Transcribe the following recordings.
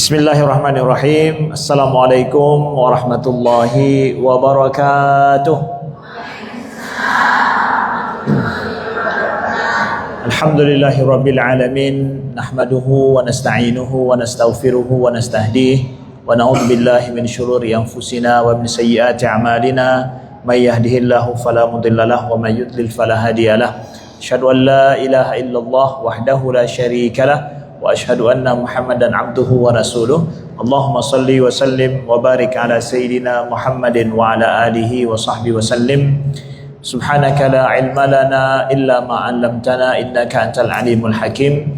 Bismillahirrahmanirrahim. Assalamualaikum warahmatullahi wabarakatuh. Alhamdulillahirabbil alamin. Nahmaduhu wa nasta'inuhu wa nastaghfiruhu wa nastahdihi wa na'udzu billahi min syururi anfusina wa min sayyiati a'malina. May yahdihillahu fala mudhillalah wa may yudlil fala hadiyalah. Asyhadu an la ilaha illallah wahdahu la syarikalah wa asyhadu anna Muhammadan abduhu wa rasuluh. Allahumma salli wa sallim wa barik ala sayyidina Muhammadin wa ala alihi wa sahbihi wa sallim. Subhanaka la ilma lana illa ma 'allamtana innaka antal alimul hakim.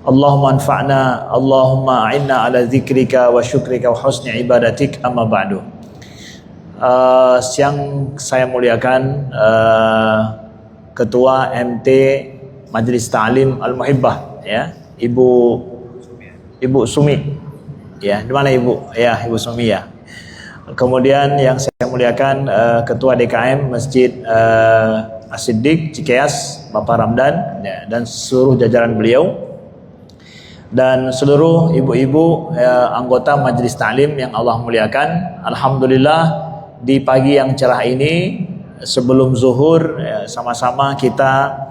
Allahumma anfa'na, Allahumma a'inna ala dzikrika wa syukrika wa husni ibadatik, amma ba'du. Siang saya muliakan Ketua MT Majlis Ta'lim Al-Muhibbah, ya, Ibu Sumi, ya, di mana Ibu? Ya, Ibu Sumi, ya. Kemudian yang saya muliakan Ketua DKM Masjid As-Siddiq Cikeas, Bapak Ramdan, ya, dan seluruh jajaran beliau, dan seluruh ibu-ibu anggota Majlis Ta'lim yang Allah muliakan. Alhamdulillah, di pagi yang cerah ini sebelum zuhur, ya, sama-sama kita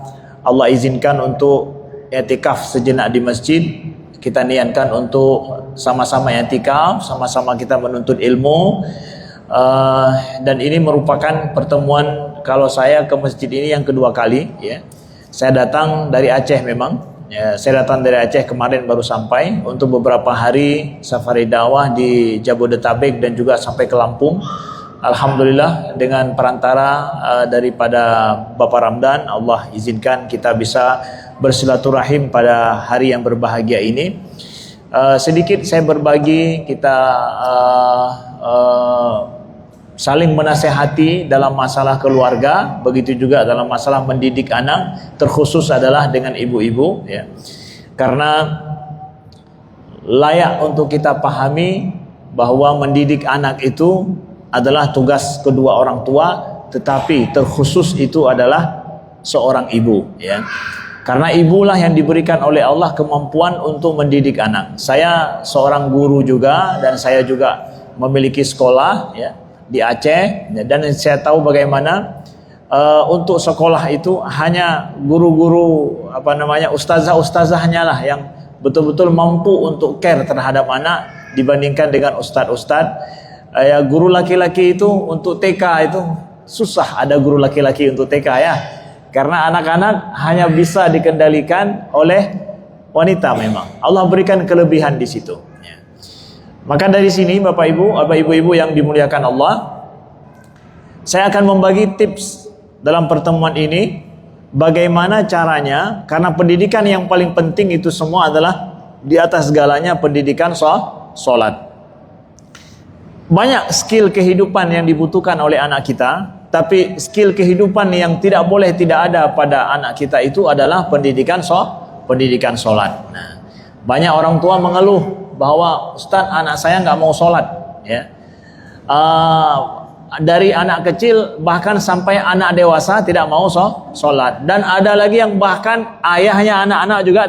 Allah izinkan untuk i'tikaf sejenak di masjid. Kita niatkan untuk sama-sama i'tikaf, sama-sama kita menuntut ilmu, dan ini merupakan pertemuan kalau saya ke masjid ini yang kedua kali, ya. Saya datang dari Aceh memang, ya, saya datang dari Aceh kemarin baru sampai untuk beberapa hari safari dakwah di Jabodetabek dan juga sampai ke Lampung. Alhamdulillah, dengan perantara daripada Bapak Ramdan, Allah izinkan kita bisa bersilaturahim pada hari yang berbahagia ini. Sedikit saya berbagi, kita saling menasehati dalam masalah keluarga, begitu juga dalam masalah mendidik anak, terkhusus adalah dengan ibu-ibu, ya. Karena layak untuk kita pahami bahwa mendidik anak itu adalah tugas kedua orang tua, tetapi terkhusus itu adalah seorang ibu, ya. Karena ibulah yang diberikan oleh Allah kemampuan untuk mendidik anak. Saya seorang guru juga, dan saya juga memiliki sekolah, ya, di Aceh, ya, dan saya tahu bagaimana untuk sekolah itu hanya guru-guru, ustazah-ustazahnya lah yang betul-betul mampu untuk care terhadap anak dibandingkan dengan ustadz-ustadz. Ya, guru laki-laki itu untuk TK itu susah ada guru laki-laki untuk TK, ya. Karena anak-anak hanya bisa dikendalikan oleh wanita memang. Allah berikan kelebihan di situ, ya. Maka dari sini Bapak Ibu yang dimuliakan Allah, saya akan membagi tips dalam pertemuan ini bagaimana caranya, karena pendidikan yang paling penting itu semua adalah di atas segalanya pendidikan sholat. Banyak skill kehidupan yang dibutuhkan oleh anak kita, tapi skill kehidupan yang tidak boleh tidak ada pada anak kita itu adalah pendidikan sholat. Nah, banyak orang tua mengeluh bahwa Ustaz, anak saya nggak mau sholat, ya. Dari anak kecil bahkan sampai anak dewasa tidak mau sholat, dan ada lagi yang bahkan ayahnya anak-anak juga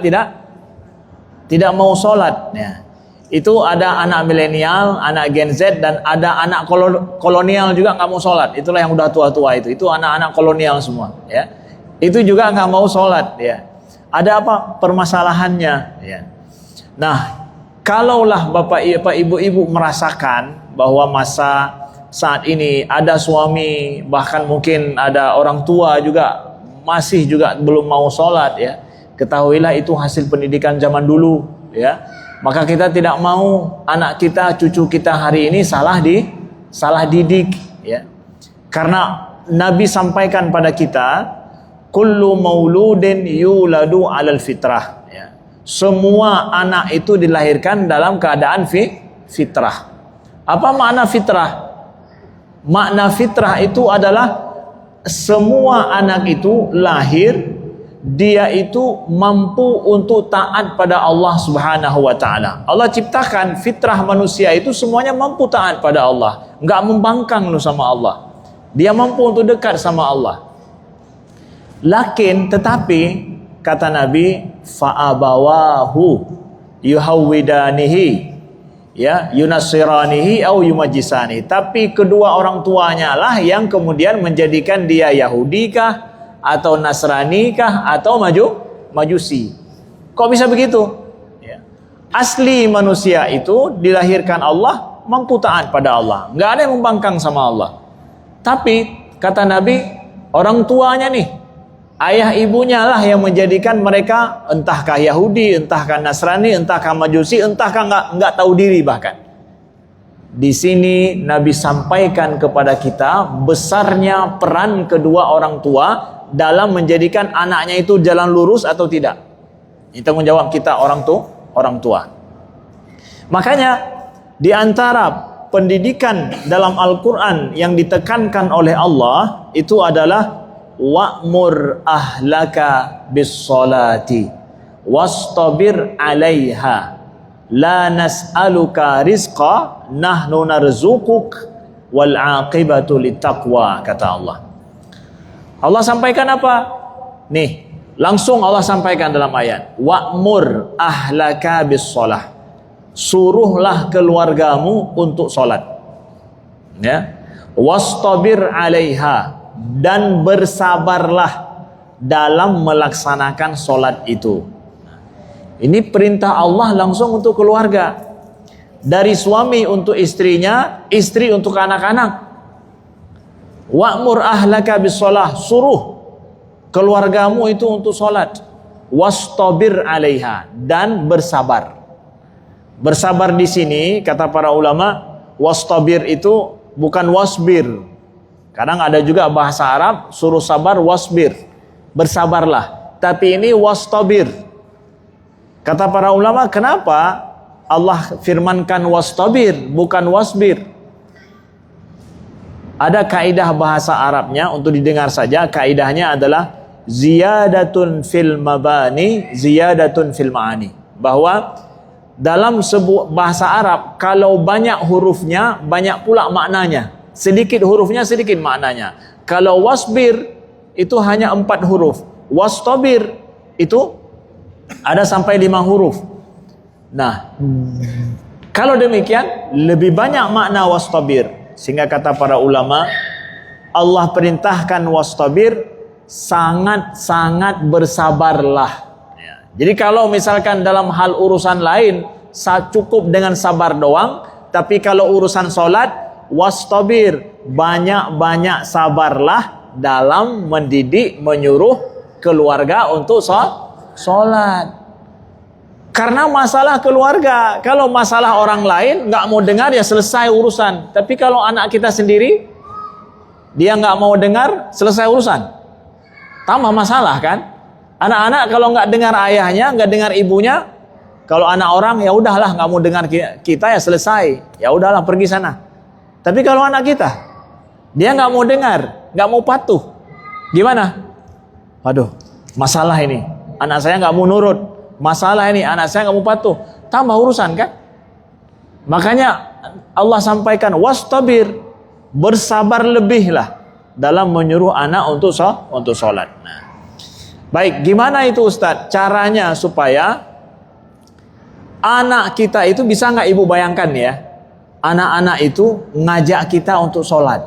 tidak mau sholat, ya. Itu ada anak milenial, anak Gen Z, dan ada anak kolonial juga nggak mau sholat. Itulah yang udah tua-tua itu anak-anak kolonial semua, ya. Itu juga nggak mau sholat, ya. Ada apa permasalahannya, ya. Nah, kalaulah Bapak Ibu merasakan bahwa masa saat ini ada suami, bahkan mungkin ada orang tua juga masih juga belum mau sholat, ya, ketahuilah itu hasil pendidikan zaman dulu, ya. Maka kita tidak mau anak kita, cucu kita hari ini salah didik, ya. Karena Nabi sampaikan pada kita, kullu mauludin yuladu 'alal fitrah, ya. Semua anak itu dilahirkan dalam keadaan fitrah. Apa makna fitrah? Makna fitrah itu adalah semua anak itu lahir, dia itu mampu untuk taat pada Allah Subhanahu wa ta'ala. Allah ciptakan fitrah manusia itu semuanya mampu taat pada Allah, nggak membangkang sama Allah. Dia mampu untuk dekat sama Allah. Tetapi kata Nabi, fa'abawahu yuhawwidanihi, ya, yunassiranihi au yumajjisani. Tapi kedua orang tuanya lah yang kemudian menjadikan dia Yahudi kah atau Nasrani kah atau Majusi. Kok bisa begitu? Ya. Asli manusia itu dilahirkan Allah mampu taat pada Allah, nggak ada yang membangkang sama Allah. Tapi kata Nabi, orang tuanya nih, ayah ibunya lah yang menjadikan mereka entahkah Yahudi, entahkah Nasrani, entahkah Majusi, entahkah nggak tahu diri bahkan. Di sini Nabi sampaikan kepada kita besarnya peran kedua orang tua dalam menjadikan anaknya itu jalan lurus atau tidak. Ini tanggung jawab kita orang tua. Makanya di antara pendidikan dalam Al-Quran yang ditekankan oleh Allah itu adalah wa'mur ahlaka bis-salati wastabir 'alaiha la nas'aluka rizqa nahnu narzuquk wal 'aqibatu littaqwa, kata Allah. Allah sampaikan apa? Nih, langsung Allah sampaikan dalam ayat, wa'mur ahlaka bis-salah. Suruhlah keluargamu untuk salat. Ya. Wastabir 'alaiha, dan bersabarlah dalam melaksanakan solat itu. Ini perintah Allah langsung untuk keluarga. Dari suami untuk istrinya, istri untuk anak-anak. Wa'mur ahlaka bis-shalah, suruh keluargamu itu untuk solat. Wastabir 'alaiha, dan bersabar. Bersabar di sini kata para ulama, wastabir itu bukan wasbir. Kadang ada juga bahasa Arab suruh sabar wasbir, bersabarlah. Tapi ini wastabir. Kata para ulama, kenapa Allah firmankan wastabir bukan wasbir? Ada kaidah bahasa Arabnya untuk didengar saja. Kaidahnya adalah ziyadatun fil mabani, ziyadatun fil ma'ani. Bahwa dalam sebuah bahasa Arab, kalau banyak hurufnya, banyak pula maknanya. Sedikit hurufnya, sedikit maknanya. Kalau wasbir, itu hanya 4 huruf. Wastabir, itu ada sampai 5 huruf. Nah, kalau demikian, lebih banyak makna wastabir. Sehingga kata para ulama, Allah perintahkan wastabir, sangat-sangat bersabarlah. Jadi kalau misalkan dalam hal urusan lain cukup dengan sabar doang, tapi kalau urusan solat wastabir, banyak-banyak sabarlah dalam mendidik, menyuruh keluarga untuk solat. Karena masalah keluarga, kalau masalah orang lain nggak mau dengar ya selesai urusan. Tapi kalau anak kita sendiri, dia nggak mau dengar, selesai urusan. Tambah masalah kan? Anak-anak kalau nggak dengar ayahnya, nggak dengar ibunya, kalau anak orang ya udahlah nggak mau dengar kita ya selesai, ya udahlah pergi sana. Tapi kalau anak kita, dia nggak mau dengar, nggak mau patuh, gimana? Waduh, masalah ini, anak saya nggak mau nurut, masalah ini, anak saya nggak mau patuh, tambah urusan kan? Makanya Allah sampaikan wastabir, bersabar lebihlah dalam menyuruh anak untuk sholat. Nah. Baik, gimana itu Ustadz? Caranya supaya anak kita itu bisa nggak ibu bayangkan ya? Anak-anak itu ngajak kita untuk sholat,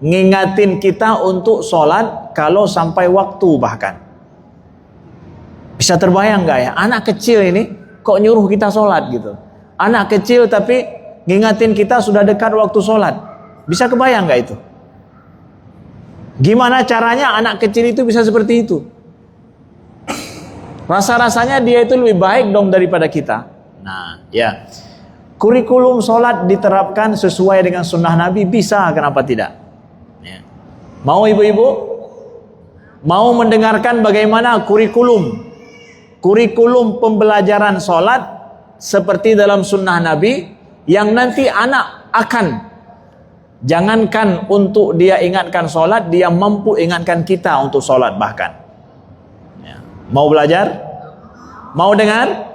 ngingatin kita untuk sholat kalau sampai waktu bahkan. Bisa terbayang nggak ya? Anak kecil ini kok nyuruh kita sholat gitu? Anak kecil tapi ngingatin kita sudah dekat waktu sholat. Bisa kebayang nggak itu? Gimana caranya anak kecil itu bisa seperti itu? Rasa-rasanya dia itu lebih baik dong daripada kita. Nah, ya. Kurikulum sholat diterapkan sesuai dengan sunnah Nabi, bisa, kenapa tidak? Ya. Mau ibu-ibu? Mau mendengarkan bagaimana kurikulum pembelajaran sholat seperti dalam sunnah Nabi yang nanti anak akan, jangankan untuk dia ingatkan sholat, dia mampu ingatkan kita untuk sholat bahkan. Mau belajar? Mau dengar?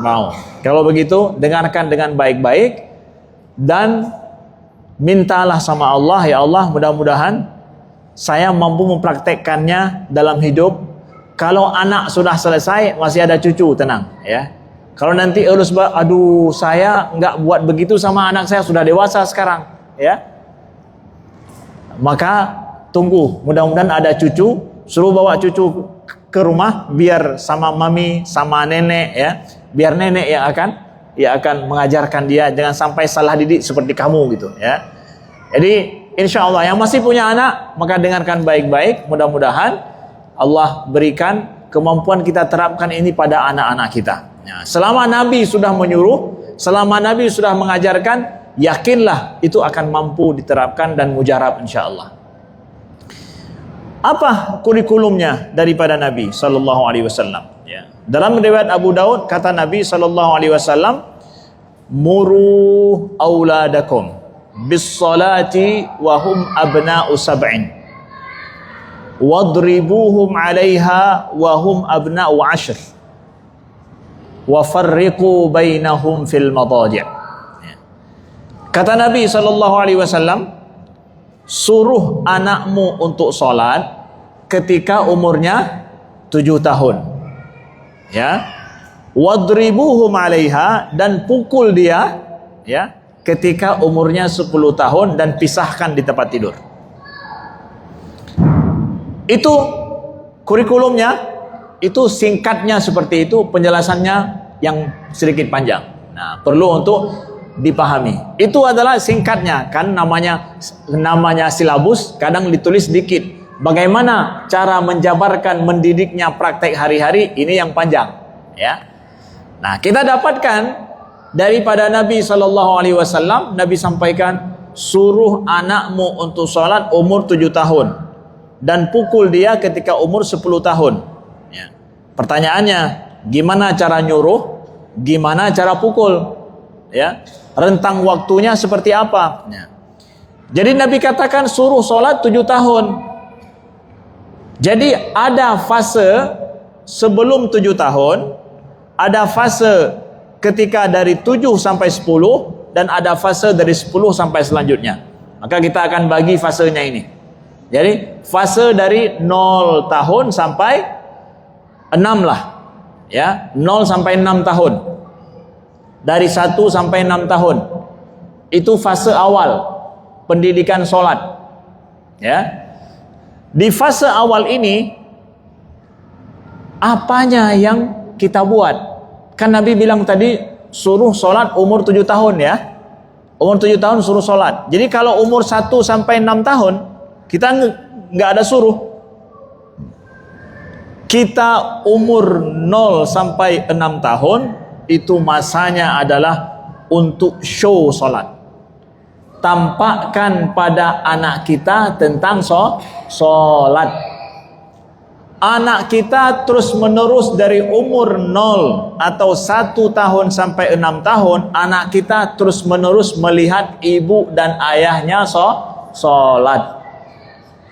Mau. Kalau begitu, dengarkan dengan baik-baik dan mintalah sama Allah, ya Allah, mudah-mudahan saya mampu mempraktekkannya dalam hidup. Kalau anak sudah selesai, masih ada cucu, tenang ya. Kalau nanti urus, aduh saya nggak buat begitu sama anak saya, sudah dewasa sekarang, ya. Maka tunggu, mudah-mudahan ada cucu, suruh bawa cucu ke rumah biar sama mami, sama nenek, ya. Biar nenek yang akan mengajarkan dia, jangan sampai salah didik seperti kamu gitu, ya. Jadi insya Allah yang masih punya anak, maka dengarkan baik-baik, mudah-mudahan Allah berikan kemampuan kita terapkan ini pada anak-anak kita. Ya, selama Nabi sudah menyuruh, selama Nabi sudah mengajarkan, yakinlah itu akan mampu diterapkan dan mujarab insya-Allah. Apa kurikulumnya daripada Nabi sallallahu alaihi wasallam? Ya. Dalam riwayat Abu Daud kata Nabi sallallahu alaihi wasallam, "Muru auladakum bis salati wa hum abna'u sab'in. Wadribuhum 'alaiha wa hum abna'u 'ashr. Wa farriqu bainahum fil madaji'." Kata Nabi sallallahu alaihi wasallam, suruh anakmu untuk salat ketika umurnya 7 tahun. Ya. Wadribuhum 'alaiha, dan pukul dia, ya, ketika umurnya 10 tahun dan pisahkan di tempat tidur. Itu kurikulumnya. Itu singkatnya seperti itu, penjelasannya yang sedikit panjang. Nah, perlu untuk dipahami. Itu adalah singkatnya, kan namanya silabus, kadang ditulis sedikit. Bagaimana cara menjabarkan mendidiknya praktek hari-hari, ini yang panjang, ya. Nah, kita dapatkan daripada Nabi sallallahu alaihi wasallam, Nabi sampaikan, suruh anakmu untuk sholat umur 7 tahun dan pukul dia ketika umur 10 tahun. Pertanyaannya, gimana cara nyuruh? Gimana cara pukul? Ya, rentang waktunya seperti apa? Ya. Jadi Nabi katakan suruh sholat 7 tahun. Jadi ada fase sebelum 7 tahun, ada fase ketika dari 7 sampai 10, dan ada fase dari 10 sampai selanjutnya. Maka kita akan bagi fasenya ini. Jadi fase dari 0 tahun sampai 6 lah, ya, 0 sampai 6 tahun. Dari 1 sampai 6 tahun. Itu fase awal pendidikan sholat, ya. Di fase awal ini, apanya yang kita buat? Kan Nabi bilang tadi suruh sholat umur 7 tahun, ya. Umur 7 tahun suruh sholat. Jadi kalau umur 1 sampai 6 tahun kita nggak ada suruh. Kita umur 0 sampai 6 tahun itu masanya adalah untuk show sholat. Tampakkan pada anak kita tentang sholat. Anak kita terus menerus dari umur 0 atau 1 tahun sampai 6 tahun, anak kita terus menerus melihat ibu dan ayahnya sholat.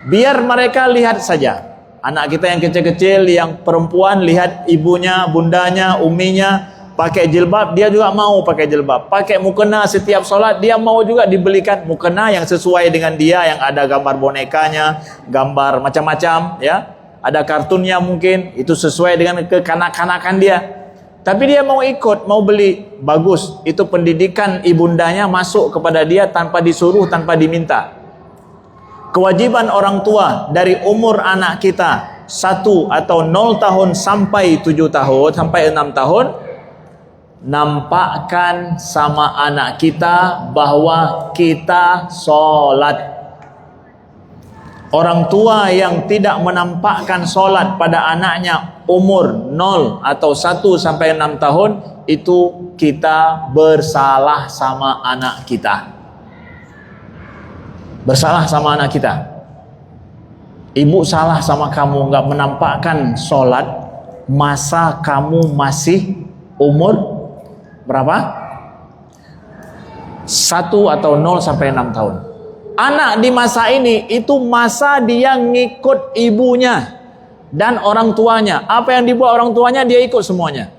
Biar mereka lihat saja. Anak kita yang kecil-kecil, yang perempuan, lihat ibunya, bundanya, uminya pakai jilbab, dia juga mau pakai jilbab. Pakai mukena setiap sholat, dia mau juga dibelikan mukena yang sesuai dengan dia, yang ada gambar bonekanya, gambar macam-macam, ya. Ada kartunnya mungkin, itu sesuai dengan kekanak-kanakan dia. Tapi dia mau ikut, mau beli. Bagus, itu pendidikan ibundanya masuk kepada dia tanpa disuruh, tanpa diminta. Kewajiban orang tua dari umur anak kita 1 atau 0 tahun sampai 7 tahun, sampai 6 tahun, nampakkan sama anak kita bahwa kita sholat. Orang tua yang tidak menampakkan sholat pada anaknya umur 0 atau 1 sampai 6 tahun, itu kita bersalah sama anak kita. Bersalah sama anak kita. Ibu salah sama kamu, nggak menampakkan sholat masa kamu masih umur berapa? 1 atau 0 sampai 6 tahun. Anak di masa ini itu masa dia ngikut ibunya dan orang tuanya. Apa yang dibuat orang tuanya dia ikut semuanya,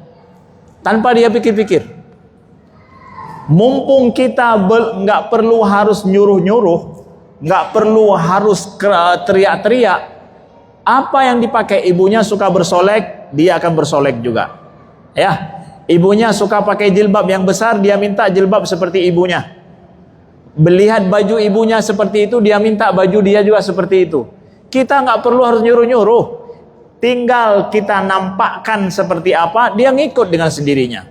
tanpa dia pikir-pikir. Mumpung kita nggak perlu harus nyuruh-nyuruh, nggak perlu harus teriak-teriak, apa yang dipakai ibunya suka bersolek, dia akan bersolek juga. Ya, Ibunya suka pakai jilbab yang besar, dia minta jilbab seperti ibunya. Melihat baju ibunya seperti itu, dia minta baju dia juga seperti itu. Kita nggak perlu harus nyuruh-nyuruh. Tinggal kita nampakkan seperti apa, dia ngikut dengan sendirinya.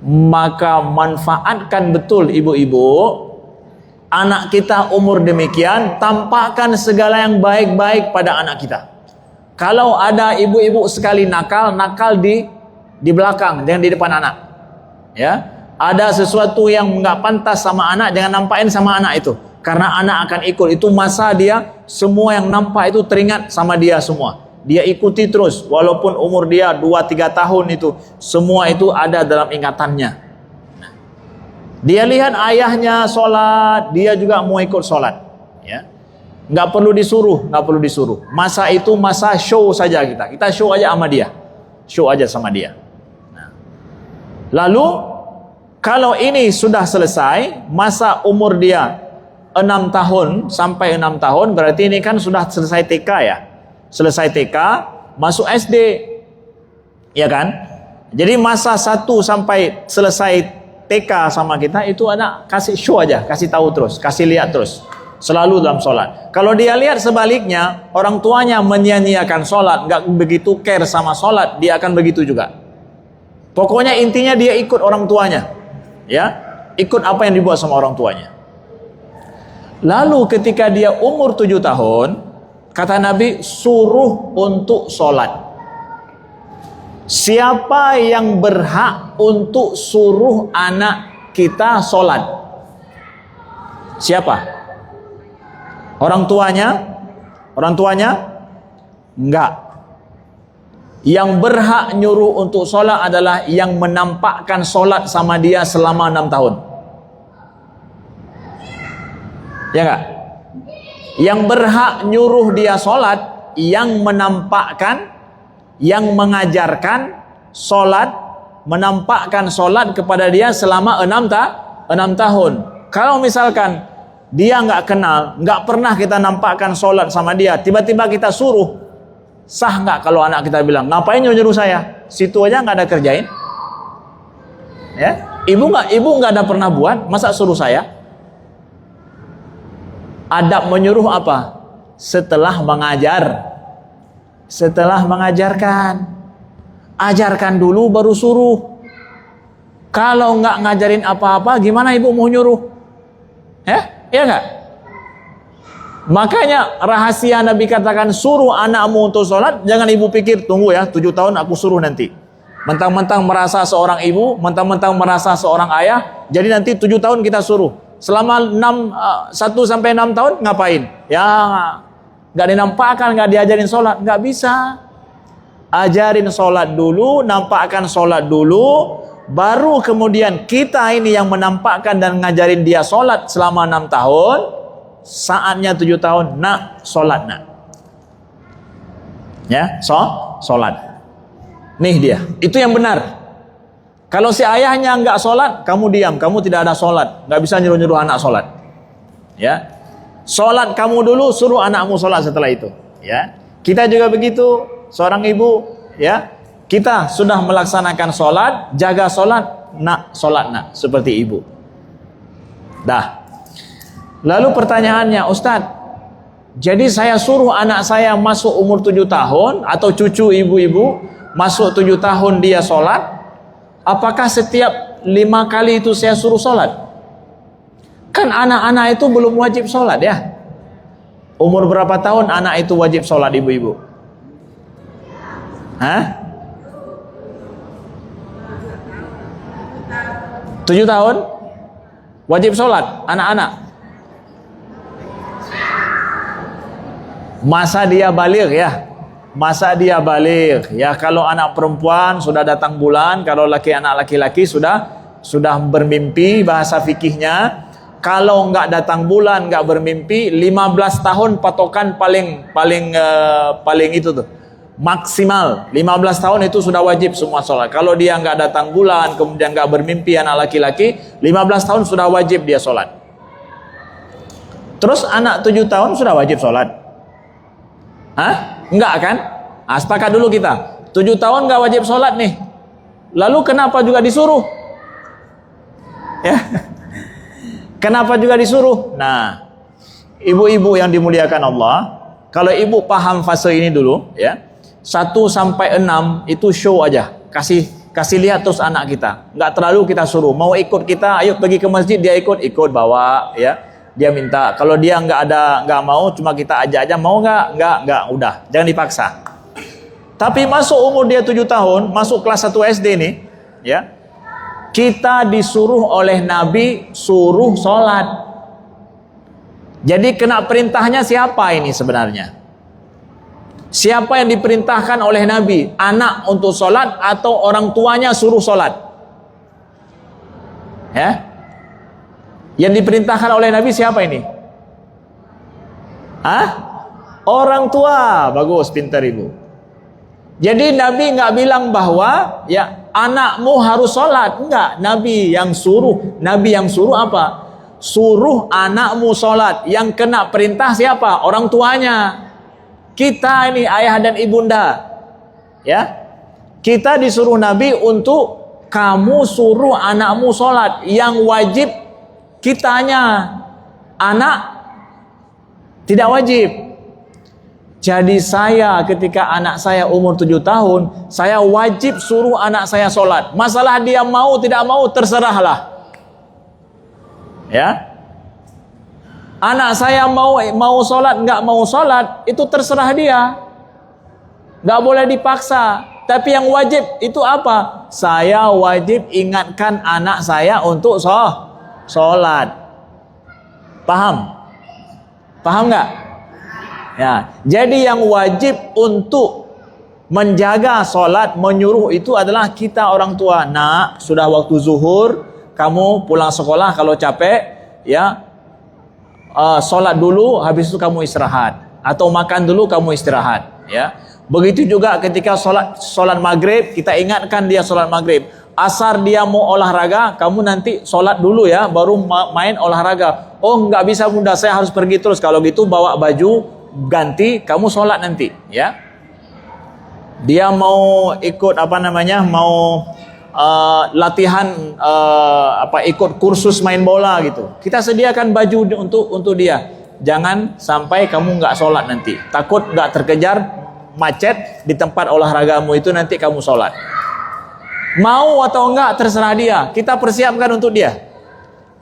Maka manfaatkan betul ibu-ibu. Anak kita umur demikian, tampakkan segala yang baik-baik pada anak kita. Kalau ada ibu-ibu sekali nakal di belakang, jangan di depan anak. Ya, ada sesuatu yang nggak pantas sama anak, jangan nampakin sama anak itu. Karena anak akan ikut. Itu masa dia, semua yang nampak itu teringat sama dia semua. Dia ikuti terus, walaupun umur dia 2-3 tahun itu, semua itu ada dalam ingatannya. Dia lihat ayahnya sholat, dia juga mau ikut sholat. Ya, nggak perlu disuruh. Masa itu masa show saja kita show aja sama dia. Nah. Lalu kalau ini sudah selesai, masa umur dia 6 tahun sampai 6 tahun, berarti ini kan sudah selesai TK ya. Selesai TK, masuk SD. Ya kan? Jadi masa 1 sampai selesai TK sama kita itu anak kasih show aja, kasih tahu terus, kasih lihat terus. Selalu dalam sholat. Kalau dia lihat sebaliknya, orang tuanya menyia-nyiakan sholat, nggak begitu care sama sholat, dia akan begitu juga. Pokoknya intinya dia ikut orang tuanya. Ya, ikut apa yang dibuat sama orang tuanya. Lalu ketika dia umur 7 tahun, kata Nabi, suruh untuk sholat. Siapa yang berhak untuk suruh anak kita sholat? Siapa? Orang tuanya? Orang tuanya? Enggak. Yang berhak nyuruh untuk sholat adalah yang menampakkan sholat sama dia selama 6 tahun. Ya enggak? Yang berhak nyuruh dia sholat, yang menampakkan, yang mengajarkan sholat, menampakkan sholat kepada dia selama 6 tahun. Kalau misalkan dia nggak kenal, nggak pernah kita nampakkan sholat sama dia, tiba-tiba kita suruh, sah nggak kalau anak kita bilang, ngapain nyuruh saya? Situ aja nggak ada kerjain. Ya, ibu nggak ada pernah buat, masa suruh saya? Adab menyuruh apa? Setelah mengajar, setelah mengajarkan. Ajarkan dulu baru suruh. Kalau nggak ngajarin apa-apa, gimana ibu mau nyuruh? Ya nggak? Makanya rahasia Nabi katakan suruh anakmu untuk sholat. Jangan ibu pikir, tunggu ya 7 tahun aku suruh nanti. Mentang-mentang merasa seorang ibu, mentang-mentang merasa seorang ayah, jadi nanti 7 tahun kita suruh. Selama 1 sampai 6 tahun ngapain? Ya nggak dinampakkan, nggak diajarin sholat, nggak bisa. Ajarin sholat dulu, nampakkan sholat dulu, baru kemudian kita ini yang menampakkan dan ngajarin dia sholat selama 6 tahun. Saatnya 7 tahun, nak sholat nak. Ya, sholat. Nih dia, itu yang benar. Kalau si ayahnya nggak sholat, kamu diam, kamu tidak ada sholat, nggak bisa nyuruh-nyuruh anak sholat. Ya, sholat kamu dulu, suruh anakmu sholat setelah itu. Ya, kita juga begitu, seorang ibu, ya, kita sudah melaksanakan sholat, jaga sholat nak, seperti ibu. Dah. Lalu pertanyaannya, Ustadz, jadi saya suruh anak saya masuk umur 7 tahun atau cucu ibu-ibu masuk 7 tahun dia sholat. Apakah setiap 5 kali itu saya suruh sholat? Kan anak-anak itu belum wajib sholat ya. Umur berapa tahun anak itu wajib sholat ibu-ibu? 7 tahun? Wajib sholat anak-anak? Masa dia baligh ya? Masa dia baligh ya. Kalau anak perempuan sudah datang bulan, kalau anak laki-laki sudah bermimpi bahasa fikihnya. Kalau nggak datang bulan, nggak bermimpi, 15 tahun patokan paling itu tuh maksimal. 15 tahun itu sudah wajib semua sholat. Kalau dia nggak datang bulan, kemudian nggak bermimpi anak laki-laki, 15 tahun sudah wajib dia sholat. Terus anak 7 tahun sudah wajib sholat? Enggak kan? Sepakat dulu kita. 7 tahun nggak wajib sholat nih. Lalu kenapa juga disuruh? Ya. Kenapa juga disuruh? Nah, ibu-ibu yang dimuliakan Allah, kalau ibu paham fase ini dulu, ya, 1 sampai 6 itu show aja, kasih lihat terus anak kita, nggak terlalu kita suruh, mau ikut kita, ayo pergi ke masjid, dia ikut bawa, ya, dia minta. Kalau dia nggak mau, cuma kita ajak aja, mau nggak, udah, jangan dipaksa. Tapi masuk umur dia 7 tahun, masuk kelas 1 SD nih, ya, kita disuruh oleh Nabi suruh sholat. Jadi kena perintahnya siapa ini sebenarnya? Siapa yang diperintahkan oleh Nabi? Anak untuk sholat atau orang tuanya suruh sholat? Ya? Yang diperintahkan oleh Nabi siapa ini? Hah? Orang tua. Bagus, pintar ibu. Jadi Nabi nggak bilang bahwa ya anakmu harus sholat. Enggak, Nabi yang suruh. Nabi yang suruh apa? Suruh anakmu sholat. Yang kena perintah siapa? Orang tuanya. Kita ini ayah dan ibunda, ya, kita disuruh Nabi untuk kamu suruh anakmu sholat. Yang wajib kitanya, anak tidak wajib. Jadi saya ketika anak saya umur 7 tahun, saya wajib suruh anak saya sholat. Masalah dia mau tidak mau terserahlah, ya. Anak saya mau sholat, nggak mau sholat, itu terserah dia. Nggak boleh dipaksa. Tapi yang wajib itu apa? Saya wajib ingatkan anak saya untuk sholat. Paham? Paham nggak? Ya. Jadi yang wajib untuk menjaga sholat, menyuruh itu adalah kita orang tua. Nak, sudah waktu zuhur, kamu pulang sekolah kalau capek, ya. Sholat dulu, habis itu kamu istirahat, atau makan dulu kamu istirahat, ya. Begitu juga ketika sholat maghrib, kita ingatkan dia sholat maghrib. Asar dia mau olahraga, kamu nanti sholat dulu ya, baru main olahraga. Oh nggak bisa bunda, saya harus pergi terus. Kalau gitu bawa baju ganti, kamu sholat nanti, ya. Dia mau ikut mau latihan ikut kursus main bola gitu, kita sediakan baju untuk dia. Jangan sampai kamu nggak sholat nanti, takut nggak terkejar macet di tempat olahragamu itu, nanti kamu sholat. Mau atau enggak terserah dia, kita persiapkan untuk dia,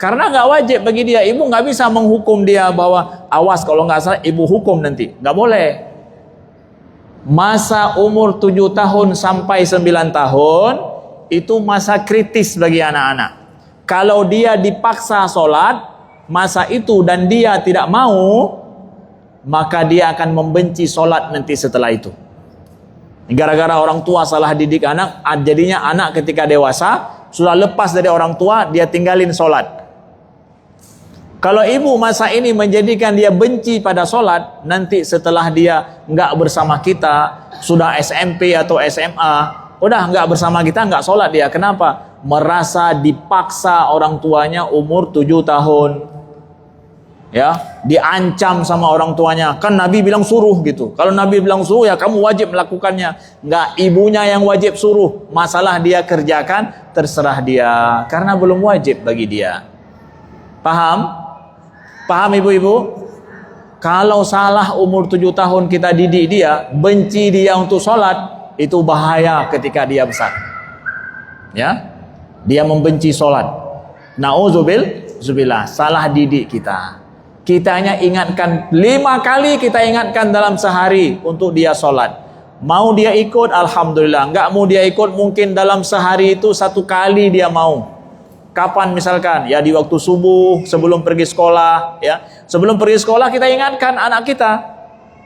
karena nggak wajib bagi dia. Ibu nggak bisa menghukum dia bahwa awas kalau nggak salah ibu hukum nanti, nggak boleh. Masa umur 7 tahun sampai 9 tahun itu masa kritis bagi anak-anak. Kalau dia dipaksa sholat masa itu dan dia tidak mau, maka dia akan membenci sholat nanti setelah itu. Gara-gara orang tua salah didik anak, jadinya anak ketika dewasa sudah lepas dari orang tua, dia tinggalin sholat. Kalau ibu masa ini menjadikan dia benci pada sholat, nanti setelah dia nggak bersama kita, sudah SMP atau SMA, udah nggak bersama kita, nggak sholat dia. Kenapa? Merasa dipaksa orang tuanya umur 7 tahun. Ya, diancam sama orang tuanya. Kan Nabi bilang suruh gitu. Kalau Nabi bilang suruh ya kamu wajib melakukannya. Nggak, ibunya yang wajib suruh. Masalah dia kerjakan, terserah dia. Karena belum wajib bagi dia. Paham? Paham ibu-ibu? Kalau salah umur 7 tahun kita didik dia, benci dia untuk sholat, itu bahaya ketika dia besar, ya. Dia membenci sholat. Nauzubillah, salah didik kita. Kitanya ingatkan 5 kali, kita ingatkan dalam sehari untuk dia sholat. Mau dia ikut, alhamdulillah. Enggak mau dia ikut, mungkin dalam sehari itu 1 kali dia mau. Kapan misalkan? Ya di waktu subuh, sebelum pergi sekolah, ya. Sebelum pergi sekolah kita ingatkan anak kita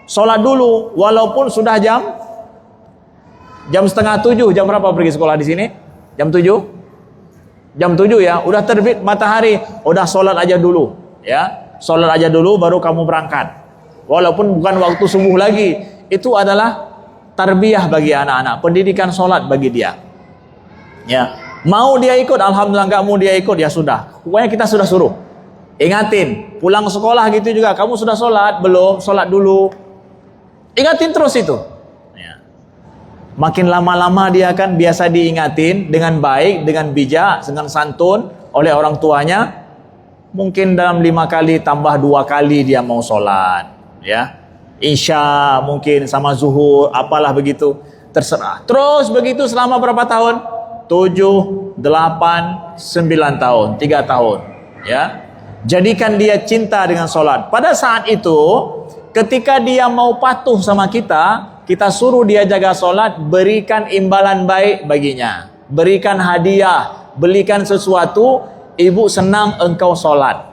sholat dulu, walaupun sudah jam 6:30. Jam berapa pergi sekolah di sini? Jam 7? Jam 7 ya, udah terbit matahari, udah sholat aja dulu, ya. Sholat aja dulu baru kamu berangkat. Walaupun bukan waktu subuh lagi, itu adalah tarbiyah bagi anak-anak, pendidikan sholat bagi dia. Ya, mau dia ikut, alhamdulillah. Nggak mau dia ikut, ya sudah. Pokoknya kita sudah suruh. Ingatin, pulang sekolah gitu juga, kamu sudah sholat belum? Sholat dulu. Ingatin terus itu. Makin lama-lama dia akan biasa diingatin dengan baik, dengan bijak, dengan santun oleh orang tuanya. Mungkin dalam 5 kali tambah 2 kali dia mau sholat, ya. Isya mungkin sama zuhur, apalah begitu, terserah. Terus begitu selama berapa tahun? 7, 8, 9 tahun, 3 tahun, ya. Jadikan dia cinta dengan sholat. Pada saat itu, ketika dia mau patuh sama kita suruh dia jaga sholat, berikan imbalan baik baginya. Berikan hadiah, belikan sesuatu, ibu senang engkau sholat.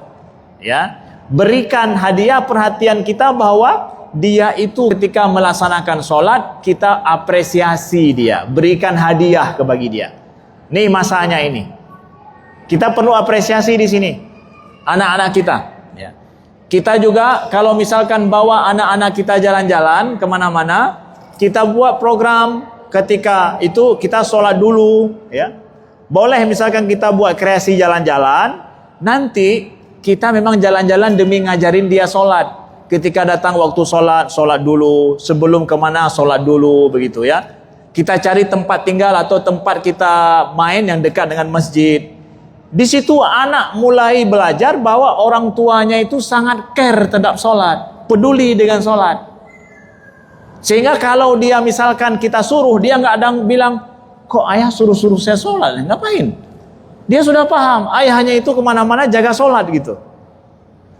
Ya, berikan hadiah, perhatian kita bahwa dia itu ketika melaksanakan sholat, kita apresiasi dia. Berikan hadiah bagi dia. Nih masanya ini. Kita perlu apresiasi di sini. Anak-anak kita. Ya. Kita juga kalau misalkan bawa anak-anak kita jalan-jalan kemana-mana, kita buat program ketika itu kita sholat dulu, ya. Boleh misalkan kita buat kreasi jalan-jalan, nanti kita memang jalan-jalan demi ngajarin dia sholat. Ketika datang waktu sholat, sholat dulu. Sebelum kemana, sholat dulu, begitu ya. Kita cari tempat tinggal atau tempat kita main yang dekat dengan masjid. Di situ anak mulai belajar bahwa orang tuanya itu sangat care terhadap sholat, peduli dengan sholat. Sehingga kalau dia misalkan kita suruh, dia nggak ada bilang, kok ayah suruh-suruh saya sholat, ngapain? Dia sudah paham, ayahnya itu kemana-mana jaga sholat gitu.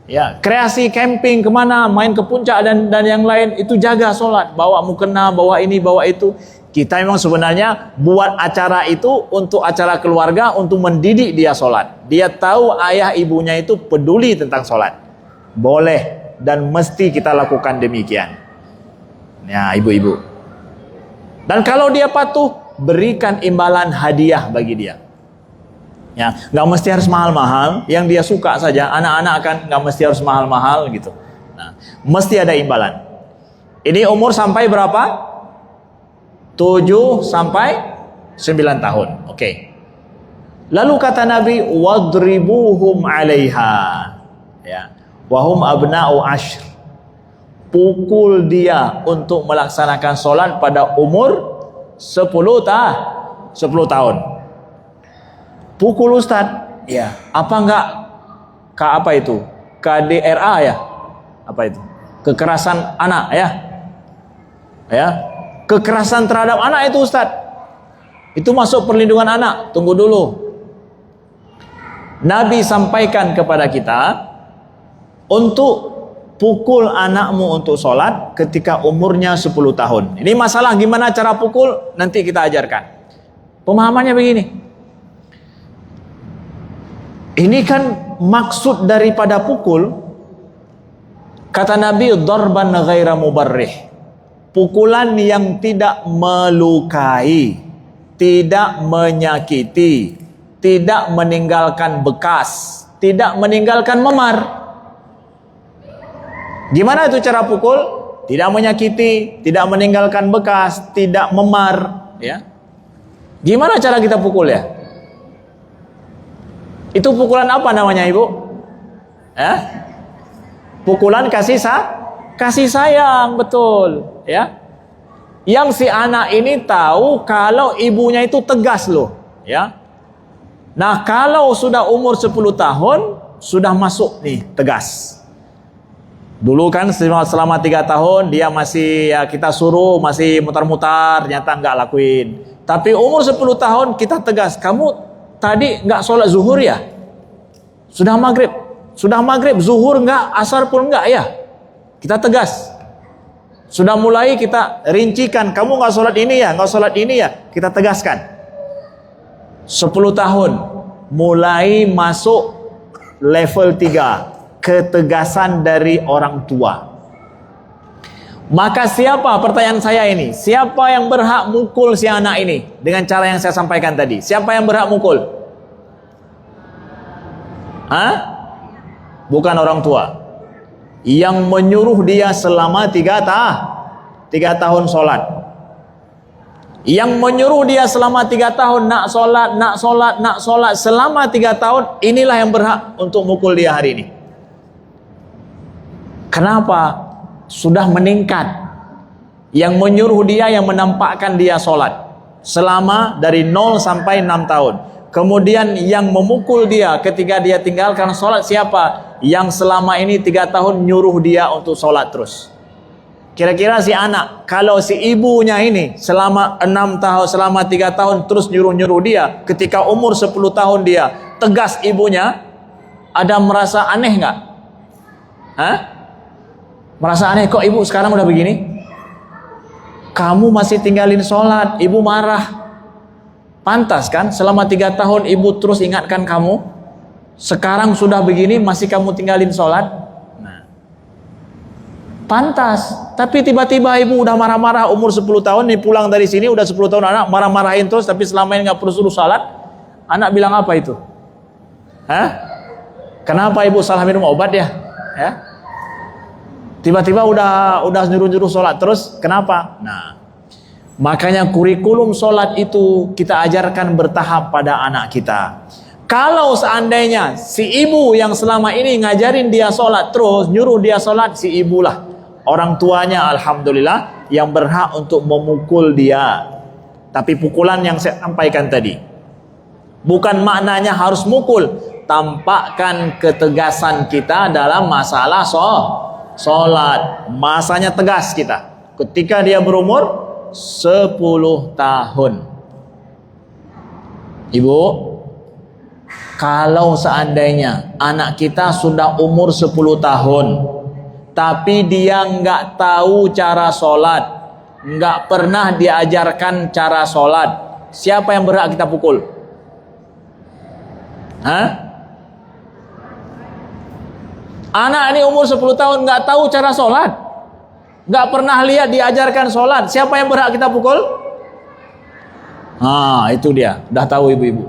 Ya, kreasi camping kemana, main ke puncak dan yang lain, itu jaga sholat. Bawa mukena, bawa ini, bawa itu. Kita memang sebenarnya buat acara itu untuk acara keluarga, untuk mendidik dia sholat. Dia tahu ayah ibunya itu peduli tentang sholat. Boleh dan mesti kita lakukan demikian. Ya, ibu-ibu. Dan kalau dia patuh, berikan imbalan hadiah bagi dia. Ya, nggak mesti harus mahal-mahal, yang dia suka saja. Anak-anak kan nggak mesti harus mahal-mahal gitu. Nah, mesti ada imbalan. Ini umur sampai berapa? 7 sampai 9 tahun. Oke. Lalu kata Nabi, wadribuhum 'alaiha. Ya. Wahum abna'u ashr. Pukul dia untuk melaksanakan solat pada umur 10 tahun. Pukul Ustaz. Ya. Apa enggak apa itu? KDRA ya? Apa itu? Kekerasan anak ya? Ya. Kekerasan terhadap anak itu Ustaz. Itu masuk perlindungan anak. Tunggu dulu. Nabi sampaikan kepada kita untuk pukul anakmu untuk sholat ketika umurnya 10 tahun. Ini masalah gimana cara pukul, nanti kita ajarkan. Pemahamannya begini. Ini kan maksud daripada pukul, kata Nabi, darban ghaira mubarrih. Pukulan yang tidak melukai, tidak menyakiti, tidak meninggalkan bekas, tidak meninggalkan memar. Gimana itu cara pukul? Tidak menyakiti, tidak meninggalkan bekas, tidak memar, ya. Gimana cara kita pukul ya? Itu pukulan apa namanya, Ibu? Pukulan kasih sayang, betul, ya. Yang si anak ini tahu kalau ibunya itu tegas loh, ya. Nah, kalau sudah umur 10 tahun sudah masuk nih tegas. Dulu kan selama 3 tahun dia masih, ya kita suruh masih mutar-mutar, ternyata nggak lakuin. Tapi umur 10 tahun kita tegas, kamu tadi nggak sholat zuhur ya? Sudah maghrib, zuhur nggak, asar pun nggak ya? Kita tegas. Sudah mulai kita rincikan, kamu nggak sholat ini ya, nggak sholat ini ya, kita tegaskan. 10 tahun mulai masuk level 3. Ketegasan dari orang tua. Maka siapa, pertanyaan saya ini, siapa yang berhak mukul si anak ini dengan cara yang saya sampaikan tadi? Siapa yang berhak mukul? Bukan orang tua. Yang menyuruh dia selama 3 tahun sholat. Yang menyuruh dia selama 3 tahun nak sholat selama 3 tahun, inilah yang berhak untuk mukul dia hari ini. Kenapa? Sudah meningkat. yang menyuruh dia, yang menampakkan dia sholat selama dari 0 sampai 6 tahun. Kemudian yang memukul dia ketika dia tinggalkan sholat siapa? Yang selama ini 3 tahun nyuruh dia untuk sholat terus. Kira-kira si anak, kalau si ibunya ini selama 6 tahun, selama 3 tahun terus nyuruh-nyuruh dia, ketika umur 10 tahun dia tegas ibunya, ada merasa aneh nggak? Hah? Merasa aneh, kok ibu sekarang udah begini? Kamu masih tinggalin sholat, ibu marah. Pantas kan? Selama 3 tahun ibu terus ingatkan kamu. Sekarang sudah begini masih kamu tinggalin sholat. Nah, pantas. Tapi tiba-tiba ibu udah marah-marah umur 10 tahun nih, pulang dari sini udah 10 tahun anak marah-marahin terus, tapi selama ini nggak perlu suruh sholat. Anak bilang apa itu? Hah? Kenapa ibu salah minum obat ya? Ya? Tiba-tiba udah nyuruh-nyuruh sholat terus, kenapa? Nah, makanya kurikulum sholat itu kita ajarkan bertahap pada anak kita. Kalau seandainya si ibu yang selama ini ngajarin dia sholat terus, nyuruh dia sholat, si ibulah, orang tuanya alhamdulillah yang berhak untuk memukul dia. Tapi pukulan yang saya sampaikan tadi, bukan maknanya harus mukul, tampakkan ketegasan kita dalam masalah sholat. Masanya tegas kita. Ketika dia berumur 10 tahun. Ibu, kalau seandainya anak kita sudah umur 10 tahun, tapi dia nggak tahu cara sholat, nggak pernah diajarkan cara sholat, siapa yang berhak kita pukul? Hah? Anak ini umur 10 tahun nggak tahu cara sholat, nggak pernah lihat diajarkan sholat, siapa yang berhak kita pukul? Itu dia, udah tahu ibu-ibu.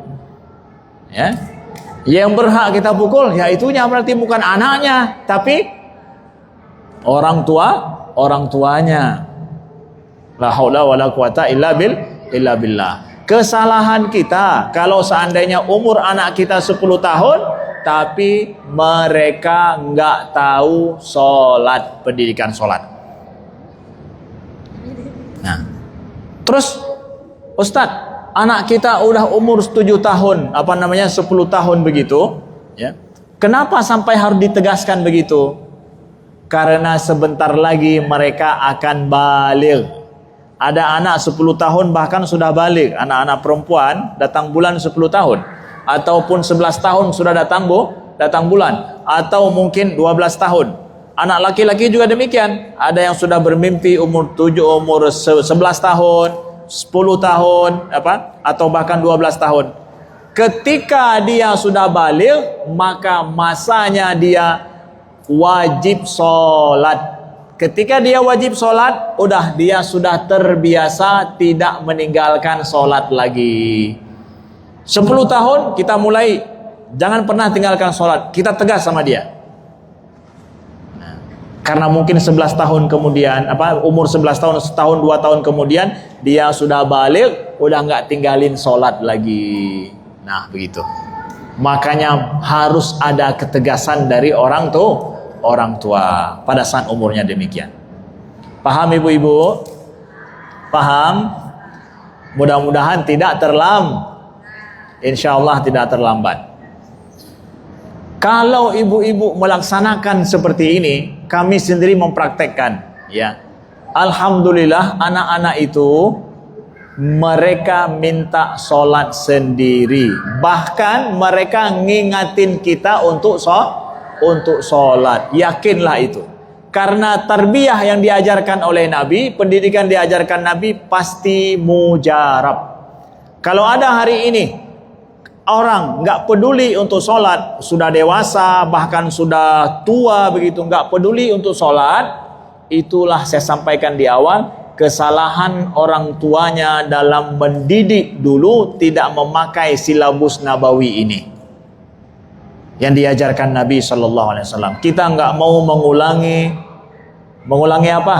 Ya, yang berhak kita pukul, ya itunya berarti bukan anaknya, tapi orang tuanya. La haula wala quwata illa billah. Kesalahan kita kalau seandainya umur anak kita 10 tahun, tapi mereka nggak tahu sholat, pendidikan sholat. Nah, terus Ustadz, anak kita udah umur 7 tahun, 10 tahun begitu, ya. Kenapa sampai harus ditegaskan begitu? Karena sebentar lagi mereka akan baligh. Ada anak 10 tahun bahkan sudah baligh, anak-anak perempuan datang bulan 10 tahun. Ataupun 11 tahun sudah datang bulan, atau mungkin 12 tahun. Anak laki-laki juga demikian. Ada yang sudah bermimpi umur 11 tahun, 10 tahun, atau bahkan 12 tahun. Ketika dia sudah baligh, maka masanya dia wajib sholat. Ketika dia wajib sholat, udah dia sudah terbiasa tidak meninggalkan sholat lagi. 10 tahun kita mulai jangan pernah tinggalkan sholat, kita tegas sama dia. Nah, karena mungkin 11 tahun kemudian, umur 11 tahun, setahun 2 tahun kemudian dia sudah baligh, udah nggak tinggalin sholat lagi. Nah begitu. Makanya harus ada ketegasan dari orang tua pada saat umurnya demikian. Paham ibu-ibu? Paham? Mudah-mudahan tidak insyaallah tidak terlambat. Kalau ibu-ibu melaksanakan seperti ini, kami sendiri mempraktekkan, ya. Alhamdulillah anak-anak itu mereka minta sholat sendiri. Bahkan mereka ngingatin kita untuk sholat. Yakinlah itu. Karena tarbiyah yang diajarkan oleh Nabi, pendidikan diajarkan Nabi pasti mujarab. Kalau ada hari ini orang nggak peduli untuk sholat, sudah dewasa bahkan sudah tua begitu, nggak peduli untuk sholat, itulah saya sampaikan di awal, kesalahan orang tuanya dalam mendidik dulu tidak memakai silabus nabawi ini yang diajarkan Nabi Shallallahu Alaihi Wasallam. Kita nggak mau mengulangi apa?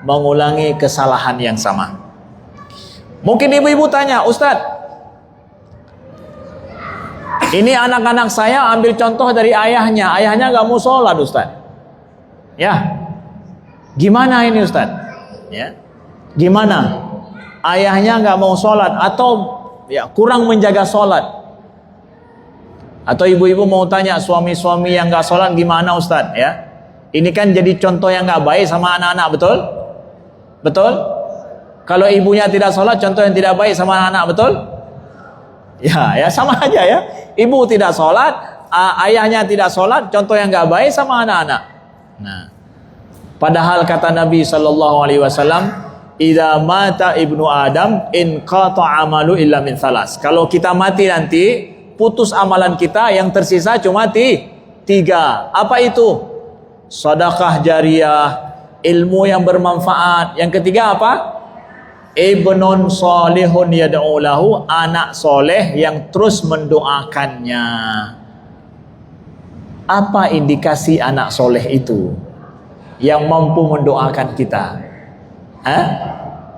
Mengulangi kesalahan yang sama. Mungkin ibu-ibu tanya, Ustadz, ini anak-anak saya ambil contoh dari ayahnya nggak mau sholat Ustaz. Ya, gimana ini Ustaz? Ya, Gimana? Ayahnya nggak mau sholat atau ya kurang menjaga sholat. Atau ibu-ibu mau tanya suami-suami yang nggak sholat gimana Ustadz ya? Ini kan jadi contoh yang nggak baik sama anak-anak, betul? Betul? Kalau ibunya tidak sholat, contoh yang tidak baik sama anak-anak, betul? Ya sama aja ya. Ibu tidak sholat, ayahnya tidak sholat, contoh yang nggak baik sama anak-anak. Nah, padahal kata Nabi Shallallahu Alaihi Wasallam, "Idza mata ibnu Adam in qata'a amalu illa min thalas." Kalau kita mati nanti, putus amalan kita, yang tersisa cuma 3. Apa itu? Sedekah jariyah, ilmu yang bermanfaat. Yang ketiga apa? Ibnun solihun yad'u lahu, anak soleh yang terus mendoakannya. Apa indikasi anak soleh itu yang mampu mendoakan kita?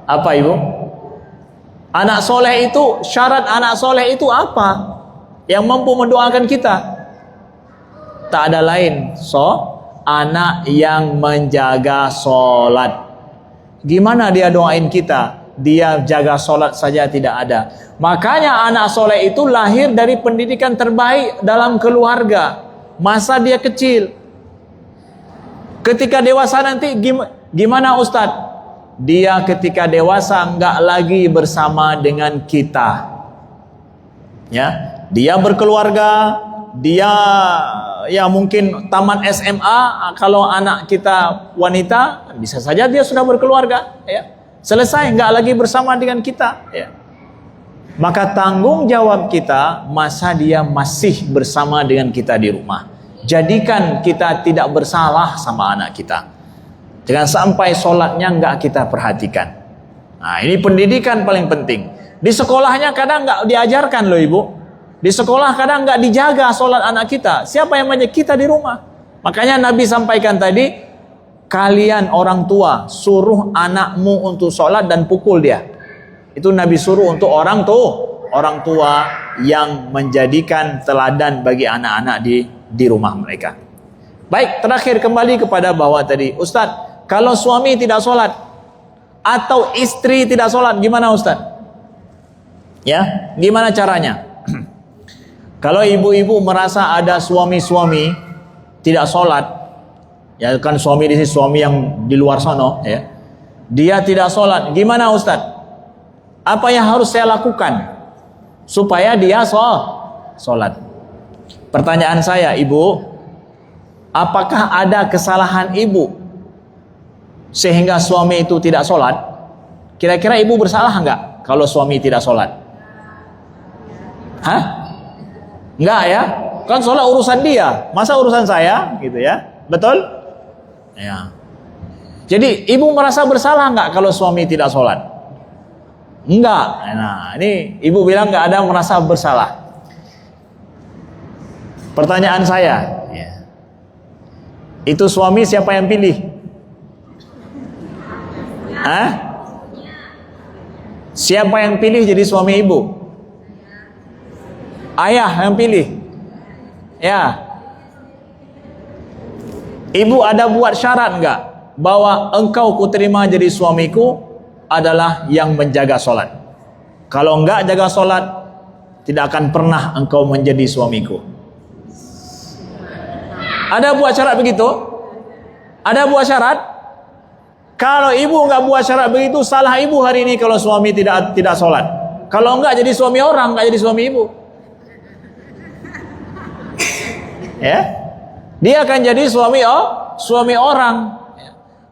Apa ibu? Anak soleh itu, syarat anak soleh itu apa? Yang mampu mendoakan kita? Tak ada lain, anak yang menjaga sholat. Gimana dia doain kita? Dia jaga sholat saja tidak ada. Makanya anak soleh itu lahir dari pendidikan terbaik dalam keluarga. Masa dia kecil. Ketika dewasa nanti gimana Ustadz? Dia ketika dewasa nggak lagi bersama dengan kita. Ya, dia berkeluarga, dia ya mungkin tamat SMA. Kalau anak kita wanita, bisa saja dia sudah berkeluarga, ya. Selesai, nggak lagi bersama dengan kita, ya. Maka tanggung jawab kita masa dia masih bersama dengan kita di rumah. Jadikan kita tidak bersalah sama anak kita. Jangan sampai sholatnya nggak kita perhatikan. Nah, ini pendidikan paling penting. Di sekolahnya kadang nggak diajarkan loh ibu. Di sekolah kadang nggak dijaga sholat anak kita. Siapa yang menjaga? Kita di rumah. Makanya Nabi sampaikan tadi, kalian orang tua suruh anakmu untuk sholat dan pukul dia. Itu Nabi suruh untuk orang tua yang menjadikan teladan bagi anak-anak di rumah mereka. Baik, terakhir kembali kepada bawah tadi. Ustadz, kalau suami tidak sholat atau istri tidak sholat, gimana Ustadz? Ya, gimana caranya? Kalau ibu-ibu merasa ada suami-suami tidak sholat, ya kan suami di sini, suami yang di luar sana, ya, dia tidak sholat, gimana Ustadz? Apa yang harus saya lakukan supaya dia sholat? Pertanyaan saya, ibu, apakah ada kesalahan ibu sehingga suami itu tidak sholat? Kira-kira ibu bersalah enggak kalau suami tidak sholat? Enggak ya? Kan sholat urusan dia, masa urusan saya, gitu ya? Betul? Ya. Jadi ibu merasa bersalah enggak kalau suami tidak sholat? Enggak. Nah, ini ibu bilang enggak ada merasa bersalah. Pertanyaan saya, ya. Itu suami siapa yang pilih? Siapa yang pilih jadi suami ibu? Ayah yang pilih. Ya. Ibu ada buat syarat enggak bahwa engkau kuterima jadi suamiku adalah yang menjaga sholat. Kalau enggak jaga sholat, tidak akan pernah engkau menjadi suamiku. Ada buat syarat begitu? Ada buat syarat? Kalau ibu enggak buat syarat begitu, salah ibu hari ini kalau suami tidak sholat. Kalau enggak jadi suami orang, enggak jadi suami ibu. Ya, dia akan jadi suami orang.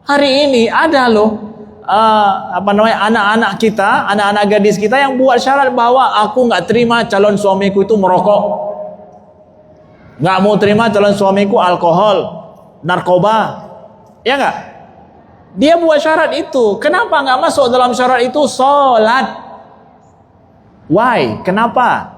Hari ini ada loh anak-anak kita, anak-anak gadis kita yang buat syarat bahwa aku nggak terima calon suamiku itu merokok, nggak mau terima calon suamiku alkohol, narkoba, ya nggak? Dia buat syarat itu. Kenapa nggak masuk dalam syarat itu sholat? Why? Kenapa?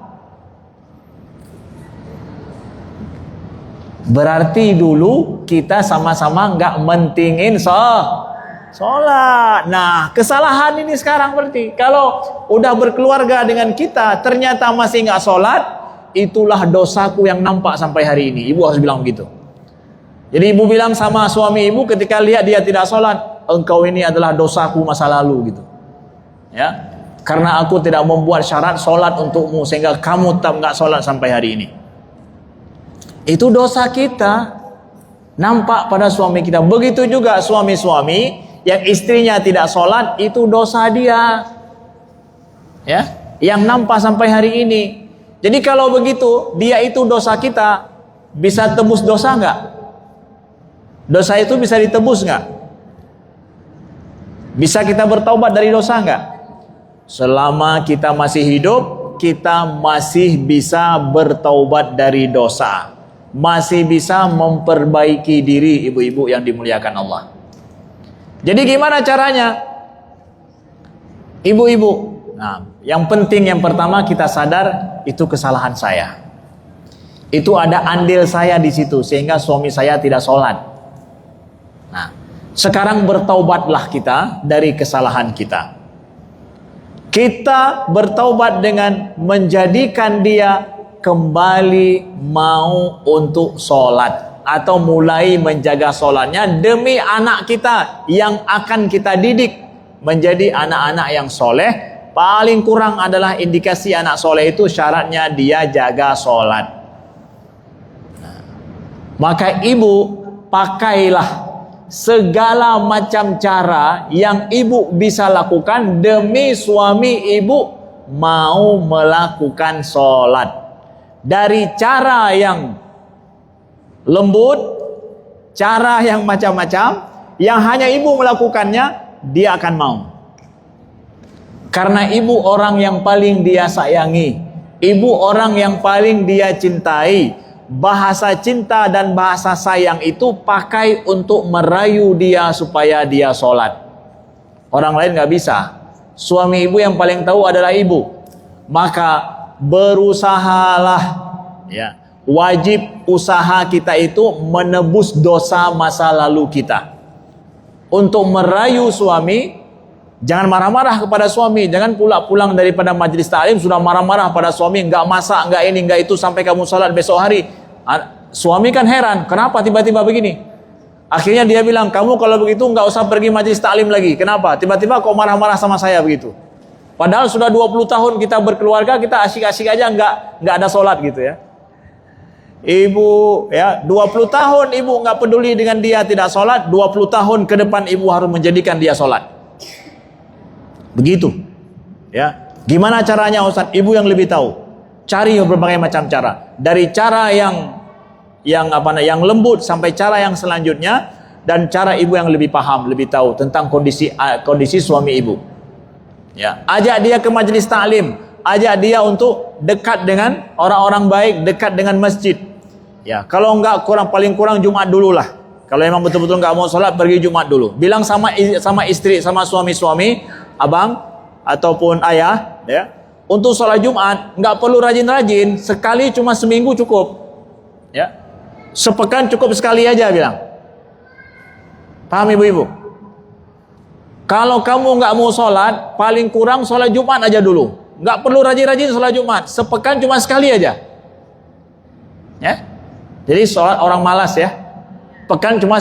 Berarti dulu kita sama-sama nggak mentingin sholat. Nah, kesalahan ini sekarang berarti kalau udah berkeluarga dengan kita ternyata masih nggak sholat, itulah dosaku yang nampak sampai hari ini. Ibu harus bilang begitu. Jadi ibu bilang sama suami ibu ketika lihat dia tidak sholat, engkau ini adalah dosaku masa lalu gitu. Ya, karena aku tidak membuat syarat solat untukmu sehingga kamu tetap nggak solat sampai hari ini. Itu dosa kita nampak pada suami kita. Begitu juga suami-suami yang istrinya tidak solat, itu dosa dia. Ya, yang nampak sampai hari ini. Jadi kalau begitu, dia itu dosa kita, bisa tebus dosa nggak? Dosa itu bisa ditebus nggak? Bisa kita bertaubat dari dosa nggak? Selama kita masih hidup, kita masih bisa bertaubat dari dosa, masih bisa memperbaiki diri, ibu-ibu yang dimuliakan Allah. Jadi gimana caranya? Ibu-ibu, nah, yang penting yang pertama kita sadar itu kesalahan saya. Itu ada andil saya di situ sehingga suami saya tidak sholat. Nah, sekarang bertaubatlah kita dari kesalahan kita. Kita bertaubat dengan menjadikan dia kembali mau untuk sholat atau mulai menjaga sholatnya demi anak kita yang akan kita didik menjadi anak-anak yang soleh. Paling kurang adalah indikasi anak soleh itu syaratnya dia jaga sholat. Maka ibu pakailah segala macam cara yang ibu bisa lakukan demi suami ibu mau melakukan sholat. Dari cara yang lembut, cara yang macam-macam, yang hanya ibu melakukannya, dia akan mau. Karena ibu orang yang paling dia sayangi, ibu orang yang paling dia cintai. Bahasa cinta dan bahasa sayang itu pakai untuk merayu dia supaya dia sholat. Orang lain nggak bisa. Suami ibu yang paling tahu adalah ibu. Maka berusahalah, ya, wajib usaha kita itu menebus dosa masa lalu kita. Untuk merayu suami, jangan marah-marah kepada suami. Jangan pulang daripada majelis ta'lim sudah marah-marah pada suami, nggak masak, nggak ini, nggak itu sampai kamu sholat besok hari. Suami kan heran, kenapa tiba-tiba begini? Akhirnya dia bilang, kamu kalau begitu nggak usah pergi majelis ta'lim lagi. Kenapa? Tiba-tiba kok marah-marah sama saya begitu? Padahal sudah 20 tahun kita berkeluarga, kita asyik-asyik aja nggak ada sholat gitu ya. Ibu ya 20 tahun ibu nggak peduli dengan dia tidak sholat, 20 tahun ke depan ibu harus menjadikan dia sholat. Begitu ya. Gimana caranya Ustaz? Ibu yang lebih tahu. Cari berbagai macam cara. Dari cara yang lembut sampai cara yang selanjutnya, dan cara ibu yang lebih paham, lebih tahu tentang kondisi suami ibu. Ya, ajak dia ke majelis ta'lim, ajak dia untuk dekat dengan orang-orang baik, dekat dengan masjid. Ya, kalau enggak paling kurang Jumat dulu lah. Kalau memang betul-betul enggak mau sholat, pergi Jumat dulu. Bilang sama istri, sama suami-suami, abang ataupun ayah, ya, untuk sholat Jumat enggak perlu rajin-rajin, sekali cuma seminggu cukup. Ya, sepekan cukup sekali aja bilang. Paham ibu-ibu? Kalau kamu nggak mau sholat, paling kurang sholat Jumat aja dulu. Nggak perlu rajin-rajin sholat Jumat. Sepekan cuma sekali aja. Ya, jadi sholat orang malas ya. Pekan cuma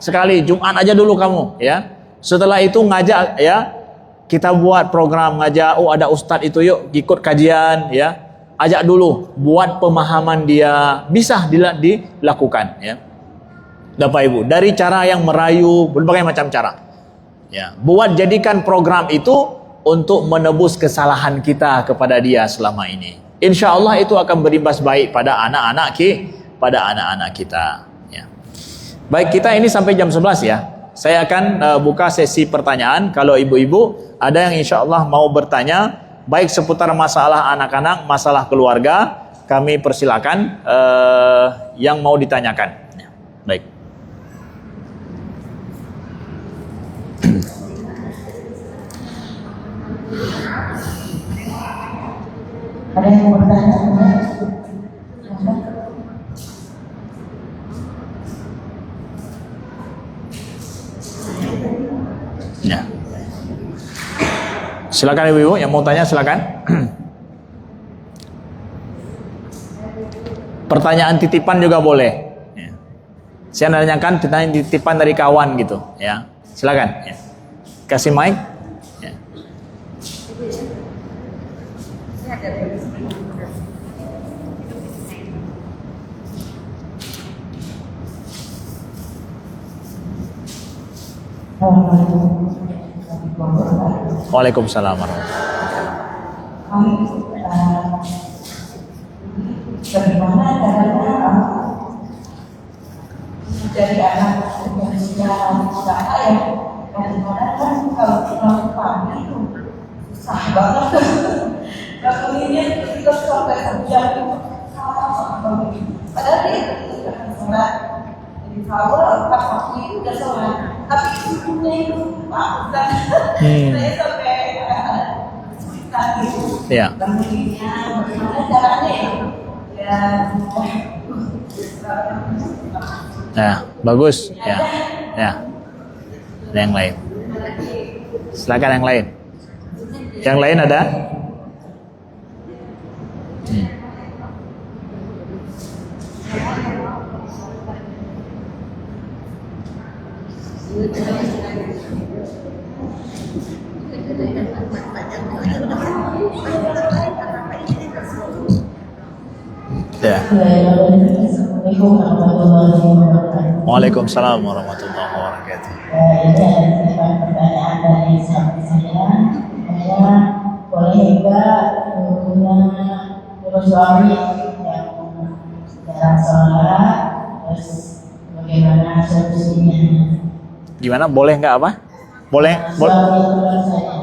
sekali. Jumat aja dulu kamu. Ya. Setelah itu ngajak ya. Kita buat program ngajak. Oh ada ustadz itu yuk ikut kajian ya. Ajak dulu. Buat pemahaman dia. Bisa dilakukan ya. Bapak Ibu. Dari cara yang merayu berbagai macam cara. Ya, buat jadikan program itu untuk menebus kesalahan kita kepada dia selama ini. Insya Allah itu akan berimbas baik pada anak-anak kita. Ya. Baik, kita ini sampai jam 11 ya. Saya akan buka sesi pertanyaan. Kalau ibu-ibu ada yang insya Allah mau bertanya, baik seputar masalah anak-anak, masalah keluarga, kami persilakan yang mau ditanyakan. Ya. Baik. Ada yang mau bertanya? Ya. Silakan ibu-ibu yang mau tanya silakan. Pertanyaan titipan juga boleh. Ya. Saya nanyakan titipan dari kawan gitu, ya. Silakan. Ya. Kasih mic. Ya. Waalaikumsalam warahmatullahi bagaimana caranya dari anak yang sudah ayah bagaimana kan kalau kita pagi itu susah banget bangunnya kita sampai kerja padahal dia akan sholat jadi kalau pas waktu itu udah sholat tapi ibunya itu maafkan saya sampai kesulitan gitu bangunnya bagaimana caranya ya nah bagus ya. Ada yang lain, silakan yang lain. Yang lain ada? Ya. Waalaikumsalam warahmatullahi wabarakatuh. Ini ada pertanyaan dari sahabat saya boleh enggak punya suami yang jarang sholat, terus bagaimana solusinya? Gimana? Boleh nggak apa? Boleh? Suami teman saya.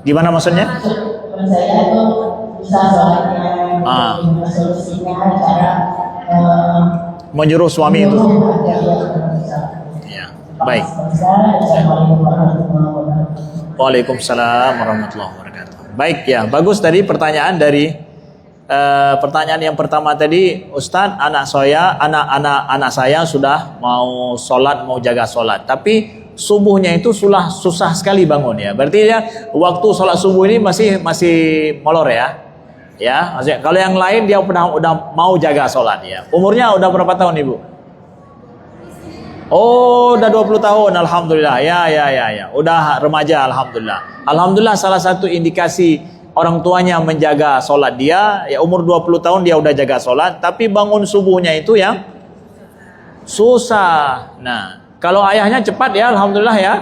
Gimana maksudnya? Teman saya itu bisa sholatnya, bagaimana solusinya cara menyuruh suami itu. Ya, baik. Waalaikumsalam warahmatullahi wabarakatuh. Baik ya, bagus tadi pertanyaan dari pertanyaan yang pertama tadi, Ustadz, anak saya sudah mau sholat, mau jaga sholat, tapi subuhnya itu susah sekali bangun ya. Berarti ya waktu sholat subuh ini masih molor ya. Ya, maksudnya kalau yang lain dia udah mau jaga sholat ya. Umurnya udah berapa tahun Ibu? Oh, udah 20 tahun, alhamdulillah. Ya. Udah remaja, alhamdulillah. Alhamdulillah salah satu indikasi orang tuanya menjaga sholat dia, ya umur 20 tahun dia udah jaga sholat, tapi bangun subuhnya itu yang susah. Nah, kalau ayahnya cepat ya, alhamdulillah ya.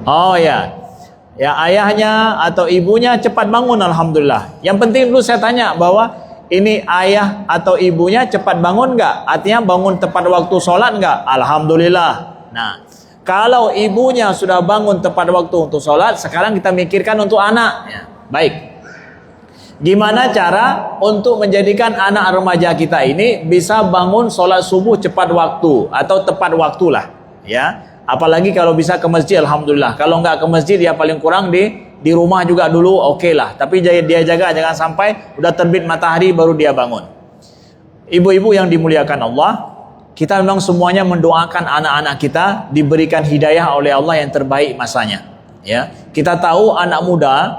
Oh ya. Ya ayahnya atau ibunya cepat bangun, alhamdulillah. Yang penting dulu saya tanya bahwa ini ayah atau ibunya cepat bangun nggak? Artinya bangun tepat waktu sholat nggak? Alhamdulillah. Nah, kalau ibunya sudah bangun tepat waktu untuk sholat, sekarang kita mikirkan untuk anak. Ya, baik. Gimana cara untuk menjadikan anak remaja kita ini bisa bangun sholat subuh cepat waktu atau tepat waktulah, ya. Apalagi kalau bisa ke masjid, alhamdulillah. Kalau nggak ke masjid, ya paling kurang di rumah juga dulu, oke lah. Tapi dia jaga jangan sampai udah terbit matahari baru dia bangun. Ibu-ibu yang dimuliakan Allah, kita memang semuanya mendoakan anak-anak kita diberikan hidayah oleh Allah yang terbaik masanya. Ya, kita tahu anak muda,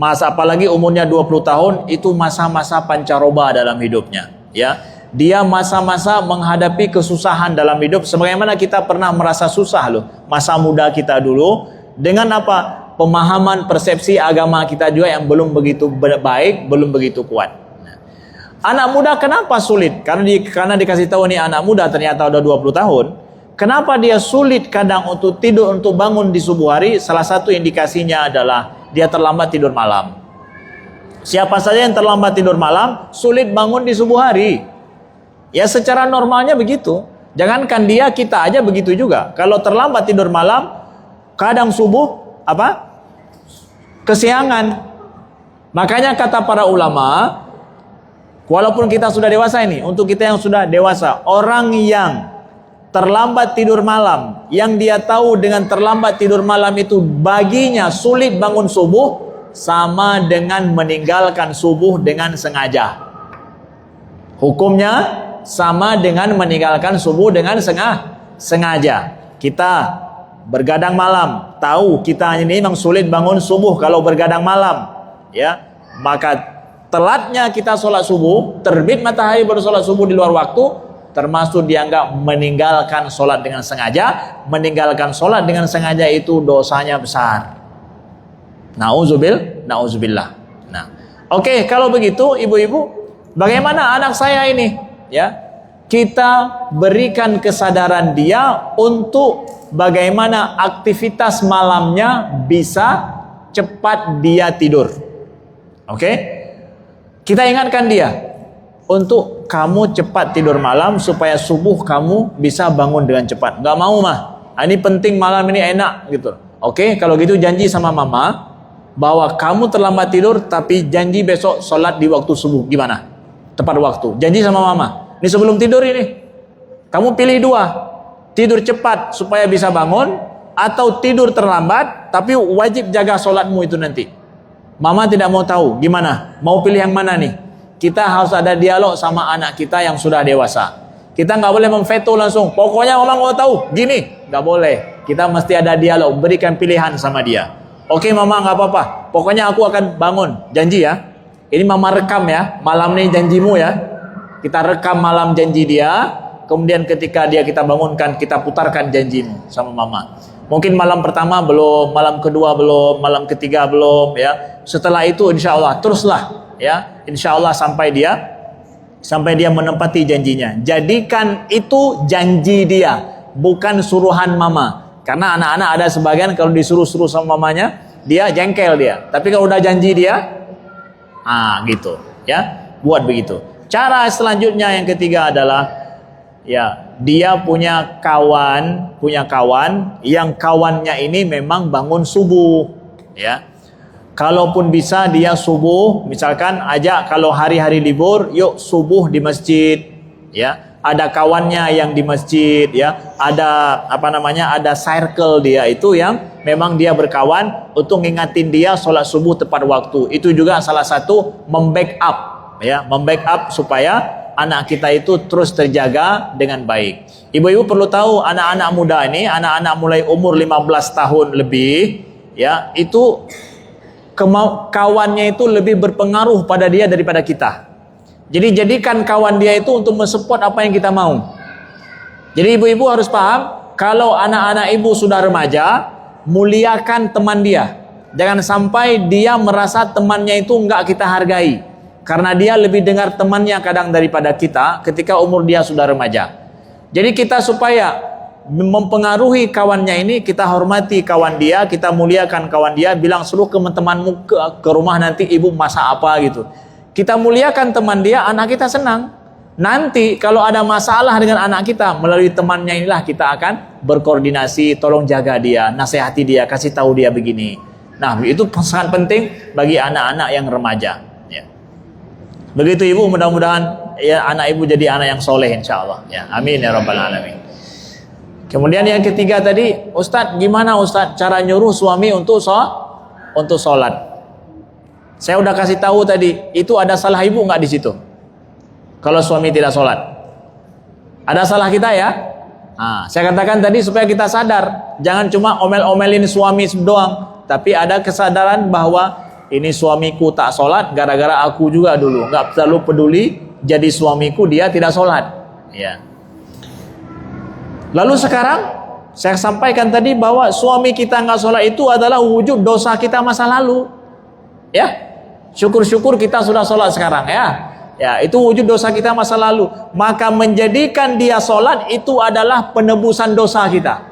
apalagi umurnya 20 tahun, itu masa-masa pancaroba dalam hidupnya. Ya. Dia masa-masa menghadapi kesusahan dalam hidup sebagaimana kita pernah merasa susah loh masa muda kita dulu, dengan apa? Pemahaman persepsi agama kita juga yang belum begitu baik, belum begitu kuat. Nah, anak muda kenapa sulit? Karena dikasih tahu nih anak muda ternyata udah 20 tahun. Kenapa dia sulit kadang untuk tidur, untuk bangun di subuh hari? Salah satu indikasinya adalah dia terlambat tidur malam. Siapa saja yang terlambat tidur malam sulit bangun di subuh hari. Ya secara normalnya begitu. Jangankan dia, kita aja begitu juga. Kalau terlambat tidur malam, kadang subuh kesiangan. Makanya kata para ulama, walaupun kita sudah dewasa ini, untuk kita yang sudah dewasa, orang yang terlambat tidur malam, yang dia tahu dengan terlambat tidur malam itu baginya sulit bangun subuh, sama dengan meninggalkan subuh dengan sengaja. Hukumnya sama dengan meninggalkan subuh dengan sengaja. Kita bergadang malam, tahu kita ini memang sulit bangun subuh kalau bergadang malam, ya, maka telatnya kita sholat subuh, terbit matahari baru sholat subuh di luar waktu, termasuk dianggap meninggalkan sholat dengan sengaja. Meninggalkan sholat dengan sengaja itu dosanya besar. Nauzubillah. Nah, oke, kalau begitu ibu-ibu, bagaimana anak saya ini? Ya, kita berikan kesadaran dia untuk bagaimana aktivitas malamnya bisa cepat dia tidur. Oke? Kita ingatkan dia untuk kamu cepat tidur malam supaya subuh kamu bisa bangun dengan cepat. Gak mau mah. Ini penting malam ini enak gitu. Oke, kalau gitu janji sama mama bahwa kamu terlambat tidur tapi janji besok sholat di waktu subuh. Gimana? Tepat waktu. Janji sama mama. Ini sebelum tidur ini. Kamu pilih dua. Tidur cepat supaya bisa bangun, atau tidur terlambat tapi wajib jaga sholatmu itu nanti. Mama tidak mau tahu. Gimana? Mau pilih yang mana nih? Kita harus ada dialog sama anak kita yang sudah dewasa. Kita nggak boleh memveto langsung. Pokoknya mama mau tahu. Gini. Nggak boleh. Kita mesti ada dialog. Berikan pilihan sama dia. Oke mama, nggak apa-apa. Pokoknya aku akan bangun. Janji ya. Ini mama rekam ya. Malam ini janjimu ya. Kita rekam malam janji dia. Kemudian ketika dia kita bangunkan, kita putarkan janjimu sama mama. Mungkin malam pertama belum, malam kedua belum, malam ketiga belum ya. Setelah itu insya Allah teruslah ya. Insya Allah sampai dia menepati janjinya. Jadikan itu janji dia, bukan suruhan mama. Karena anak-anak ada sebagian kalau disuruh-suruh sama mamanya, dia jengkel dia. Tapi kalau udah janji dia, gitu ya. Buat begitu. Cara selanjutnya yang ketiga adalah ya, dia punya kawan yang kawannya ini memang bangun subuh ya. Kalaupun bisa dia subuh, misalkan ajak kalau hari-hari libur, yuk subuh di masjid ya. Ada kawannya yang di masjid ya. Ada ada circle dia itu yang memang dia berkawan untuk ngingatin dia sholat subuh tepat waktu. Itu juga salah satu membackup ya, membackup supaya anak kita itu terus terjaga dengan baik. Ibu-ibu perlu tahu anak-anak muda ini, anak-anak mulai umur 15 tahun lebih, ya, itu kawannya itu lebih berpengaruh pada dia daripada kita. Jadi jadikan kawan dia itu untuk mensupport apa yang kita mau. Jadi ibu-ibu harus paham, kalau anak-anak ibu sudah remaja, muliakan teman dia. Jangan sampai dia merasa temannya itu enggak kita hargai. Karena dia lebih dengar temannya kadang daripada kita ketika umur dia sudah remaja. Jadi kita supaya mempengaruhi kawannya ini, kita hormati kawan dia, kita muliakan kawan dia, bilang seluruh teman-temanmu ke rumah nanti ibu masak apa gitu. Kita muliakan teman dia, anak kita senang. Nanti kalau ada masalah dengan anak kita, melalui temannya inilah kita akan berkoordinasi, tolong jaga dia, nasihati dia, kasih tahu dia begini. Nah, itu sangat penting bagi anak-anak yang remaja. Begitu ibu, mudah-mudahan ya anak ibu jadi anak yang soleh insyaallah ya. Amin ya rabbal alamin. Kemudian yang ketiga tadi, Ustadz, gimana Ustadz cara nyuruh suami untuk sholat? Saya udah kasih tahu tadi, itu ada salah ibu nggak di situ? Kalau suami tidak sholat, ada salah kita ya? Nah, saya katakan tadi supaya kita sadar, jangan cuma omel-omelin suami doang, tapi ada kesadaran bahwa ini suamiku tak sholat gara-gara aku juga dulu nggak terlalu peduli, jadi suamiku dia tidak sholat ya. Lalu sekarang saya sampaikan tadi bahwa suami kita nggak sholat itu adalah wujud dosa kita masa lalu ya. Syukur-syukur kita sudah sholat sekarang ya, itu wujud dosa kita masa lalu. Maka menjadikan dia sholat itu adalah penebusan dosa kita.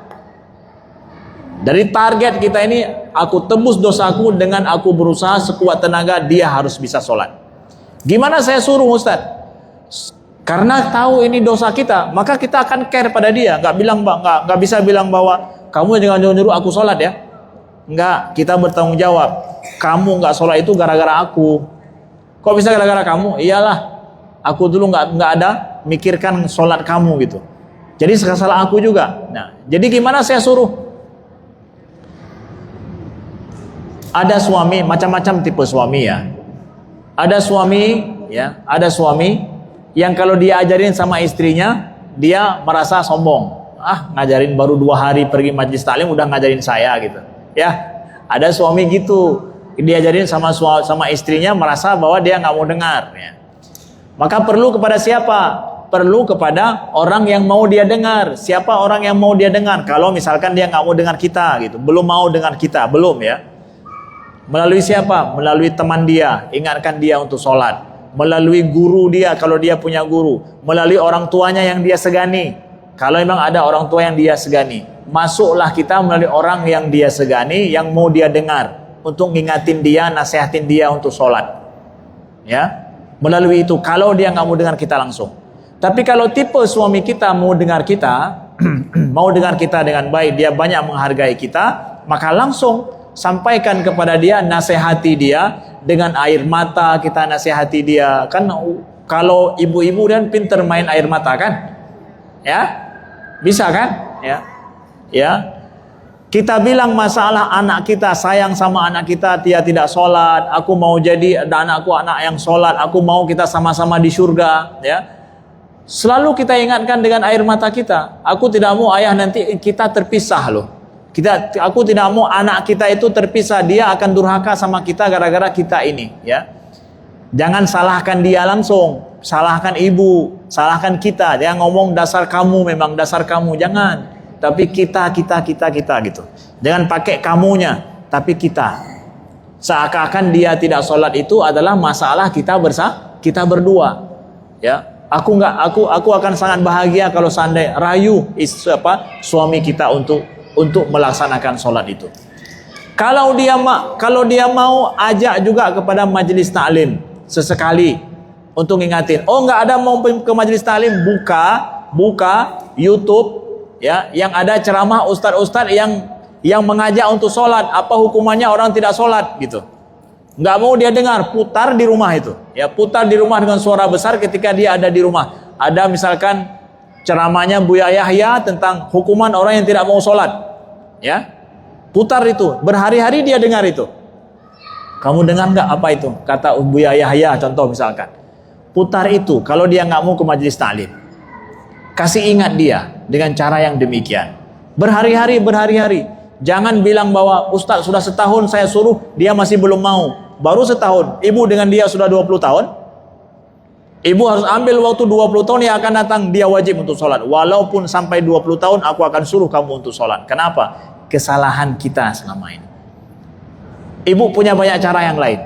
Dari target kita ini, aku tebus dosaku dengan aku berusaha sekuat tenaga dia harus bisa sholat. Gimana saya suruh Ustaz? Karena tahu ini dosa kita, maka kita akan care pada dia. Nggak bisa bilang bahwa kamu jangan nyuruh aku sholat ya. Nggak, kita bertanggung jawab. Kamu nggak sholat itu gara-gara aku. Kok bisa gara-gara kamu? Iyalah, aku dulu nggak ada mikirkan sholat kamu gitu. Jadi salah aku juga. Nah, jadi gimana saya suruh? Ada suami, macam-macam tipe suami ya. Ada suami yang kalau dia ajarin sama istrinya, dia merasa sombong. Ngajarin baru 2 hari pergi majlis taklim udah ngajarin saya gitu. Ya, ada suami gitu. Diajarin sama istrinya merasa bahwa dia nggak mau dengar. Ya. Maka perlu kepada siapa? Perlu kepada orang yang mau dia dengar. Siapa orang yang mau dia dengar? Kalau misalkan dia nggak mau dengar kita gitu, belum mau dengar kita, belum ya. Melalui siapa? Melalui teman dia, ingatkan dia untuk sholat. Melalui guru dia kalau dia punya guru. Melalui orang tuanya yang dia segani. Kalau memang ada orang tua yang dia segani, masuklah kita melalui orang yang dia segani, yang mau dia dengar, untuk ngingatin dia, nasihatin dia untuk sholat. Ya, melalui itu. Kalau dia nggak mau dengar kita langsung. Tapi kalau tipe suami kita mau dengar kita, mau dengar kita dengan baik, dia banyak menghargai kita, maka langsung sampaikan kepada dia, nasihati dia dengan air mata, kita nasihati dia. Kan kalau ibu-ibu dan pinter main air mata kan? Ya, bisa kan? Ya, ya. Kita bilang masalah anak kita, sayang sama anak kita, dia tidak sholat, aku mau jadi anakku anak yang sholat, aku mau kita sama-sama di surga, ya. Selalu kita ingatkan dengan air mata kita. Aku tidak mau ayah nanti kita terpisah loh. Aku tidak mau anak kita itu terpisah. Dia akan durhaka sama kita gara-gara kita ini. Ya, jangan salahkan dia langsung. Salahkan ibu, salahkan kita. Dia ngomong dasar kamu, memang dasar kamu. Jangan. Tapi kita gitu. Jangan pakai kamunya, tapi kita. Seakan-akan dia tidak sholat itu adalah masalah kita berdua. Ya. Aku akan sangat bahagia kalau seandainya rayu suami kita untuk melaksanakan sholat itu. Kalau dia mau ajak juga kepada majelis taklim sesekali untuk ngingatin. Oh, nggak ada mau ke majelis taklim, buka YouTube ya, yang ada ceramah ustadz yang mengajak untuk sholat. Apa hukumannya orang tidak sholat gitu? Nggak mau dia dengar, putar di rumah itu. Ya, putar di rumah dengan suara besar ketika dia ada di rumah. Ada misalkan ceramahnya Buya Yahya tentang hukuman orang yang tidak mau sholat. Ya, putar itu. Berhari-hari dia dengar itu. Kamu dengar nggak apa itu? Kata Buya Yahya contoh misalkan. Putar itu kalau dia nggak mau ke majelis taklim. Kasih ingat dia dengan cara yang demikian. Berhari-hari. Jangan bilang bahwa Ustaz sudah setahun saya suruh, dia masih belum mau. Baru setahun, ibu dengan dia sudah 20 tahun. Ibu harus ambil waktu 20 tahun yang akan datang, dia wajib untuk sholat. Walaupun sampai 20 tahun aku akan suruh kamu untuk sholat. Kenapa? Kesalahan kita selama ini. Ibu punya banyak cara yang lain.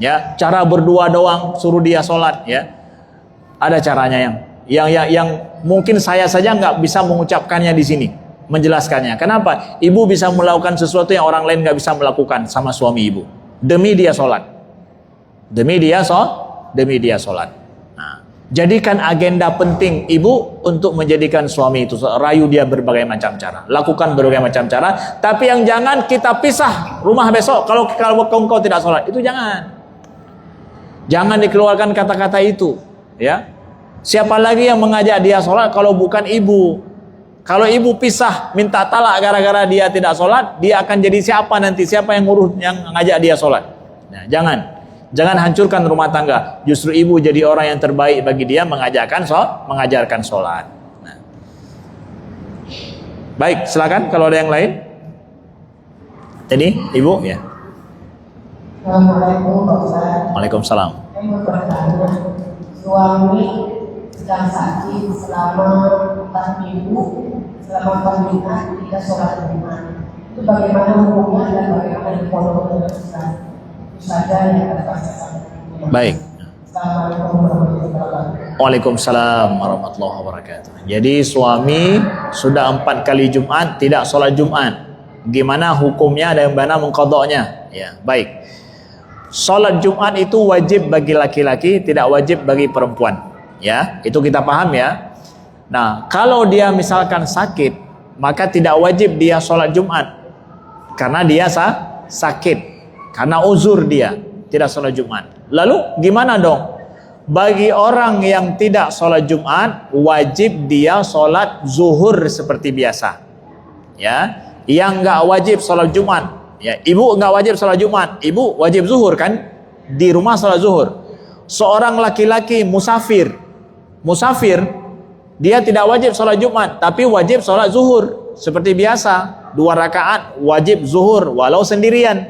Ya, cara berdua doang suruh dia sholat. Ya, ada caranya yang mungkin saya saja nggak bisa mengucapkannya di sini, menjelaskannya. Kenapa? Ibu bisa melakukan sesuatu yang orang lain nggak bisa melakukan sama suami ibu. Demi dia sholat. Demi dia sholat. Nah, jadikan agenda penting ibu untuk menjadikan suami itu, rayu dia berbagai macam cara. Lakukan berbagai macam cara. Tapi yang jangan kita pisah rumah besok kalau engkau tidak sholat. Itu jangan. Jangan dikeluarkan kata-kata itu. Ya. Siapa lagi yang mengajak dia sholat kalau bukan ibu? Kalau ibu pisah, minta talak gara-gara dia tidak sholat, dia akan jadi siapa nanti? Siapa yang ngajak dia sholat? Nah, jangan hancurkan rumah tangga. Justru ibu jadi orang yang terbaik bagi dia mengajarkan sholat. Nah. Baik, silakan kalau ada yang lain. Jadi, ibu ya. Assalamualaikum Pak Ustaz. Waalaikumsalam. Saya mau bertanya, suami sedang sakit selama 4 minggu, selama 4 minggu tidak sholat Jumat. Itu bagaimana hukumnya dan bagaimana dipondoknya Ustaz? Itu saja yang akan saya sampaikan. Baik. Assalamualaikum warahmatullahi wabarakatuh. Waalaikumsalam warahmatullahi wabarakatuh. Jadi suami sudah 4 kali Jumat tidak sholat Jumat. Gimana hukumnya dan bagaimana mengqadanya? Ya, baik. Sholat Jumat itu wajib bagi laki-laki, tidak wajib bagi perempuan. Ya, itu kita paham ya. Nah, kalau dia misalkan sakit, maka tidak wajib dia sholat Jumat. Karena dia sakit. Karena uzur dia, tidak sholat Jumat. Lalu gimana dong? Bagi orang yang tidak sholat Jumat, wajib dia sholat zuhur seperti biasa. Ya, yang nggak wajib sholat Jumat. Ya, ibu nggak wajib sholat Jumat. Ibu wajib zuhur kan? Di rumah sholat zuhur. Seorang laki-laki musafir, dia tidak wajib sholat Jumat, tapi wajib sholat zuhur seperti biasa, 2 rakaat wajib zuhur walau sendirian.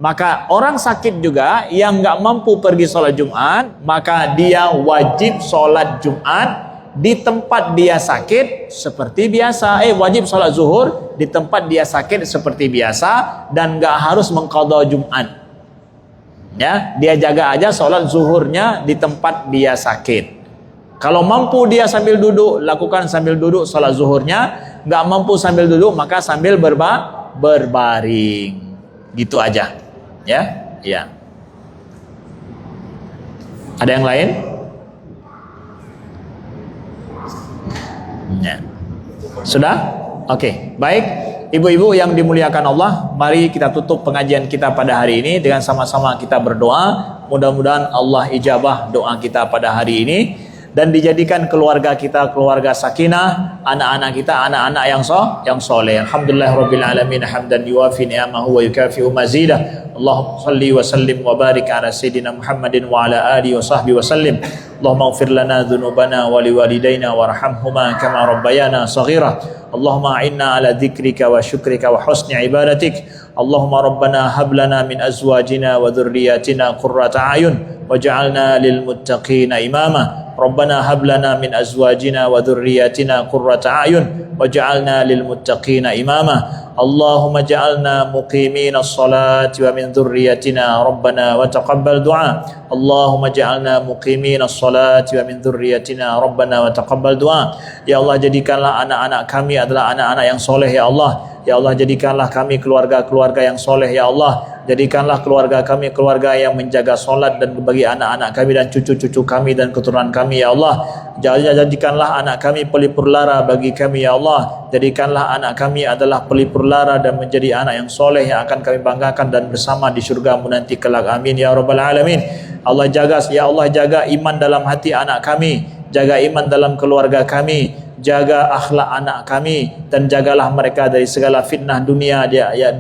Maka orang sakit juga yang nggak mampu pergi sholat Jumat, maka dia wajib sholat Jumat di tempat dia sakit seperti biasa. Wajib sholat zuhur di tempat dia sakit seperti biasa dan gak harus mengqadha Jumat. Ya, dia jaga aja sholat zuhurnya di tempat dia sakit. Kalau mampu dia sambil duduk, lakukan sambil duduk sholat zuhurnya. Gak mampu sambil duduk, maka sambil berbaring. Gitu aja. Ya, ya. Ada yang lain? Ya. Sudah? Oke, baik. Ibu-ibu yang dimuliakan Allah, mari kita tutup pengajian kita pada hari ini dengan sama-sama kita berdoa. Mudah-mudahan Allah ijabah doa kita pada hari ini dan dijadikan keluarga kita keluarga sakinah, anak-anak kita anak-anak yang soleh. Alhamdulillahirabbil alamin hamdan yuwafi ni'amahu wa yukafi'u mazidah. Allahumma salli wa sallim wa barik ala sayyidina Muhammadin wa ala alihi wa sahbihi wa sallim. Allahumma ighfir lana dhunubana wa liwalidayna warhamhuma kama rabbayana saghira. Allahumma a'inna ala dzikrika wa syukrika wa husni ibadatik. Allahumma rabbana hab lana min azwajina wa dhurriyyatina qurrata a'yun waj'alna lil muttaqina imama. Rabbana hab lana min azwajina wa dhurriyyatina qurrata a'yun waj'alna lil muttaqina imama. Allahumma ja'alna muqimina as-salati wa min dhurriyyatina rabbana wa taqabbal du'a. Allahumma ja'alna muqimina as-salati wa min dhurriyyatina rabbana wa taqabbal du'a. Ya Allah, jadikanlah anak-anak kami adalah anak-anak yang soleh ya Allah. Ya Allah, jadikanlah kami keluarga-keluarga yang soleh ya Allah. Jadikanlah keluarga kami keluarga yang menjaga solat dan bagi anak-anak kami dan cucu-cucu kami dan keturunan kami ya Allah. Jadikanlah anak kami pelipur lara bagi kami ya Allah. Jadikanlah anak kami adalah pelipur lara dan menjadi anak yang soleh yang akan kami banggakan dan bersama di surga-Mu nanti kelak. Amin ya rabbal alamin. Allah jaga ya Allah, jaga iman dalam hati anak kami, jaga iman dalam keluarga kami, jaga akhlak anak kami, dan jagalah mereka dari segala fitnah dunia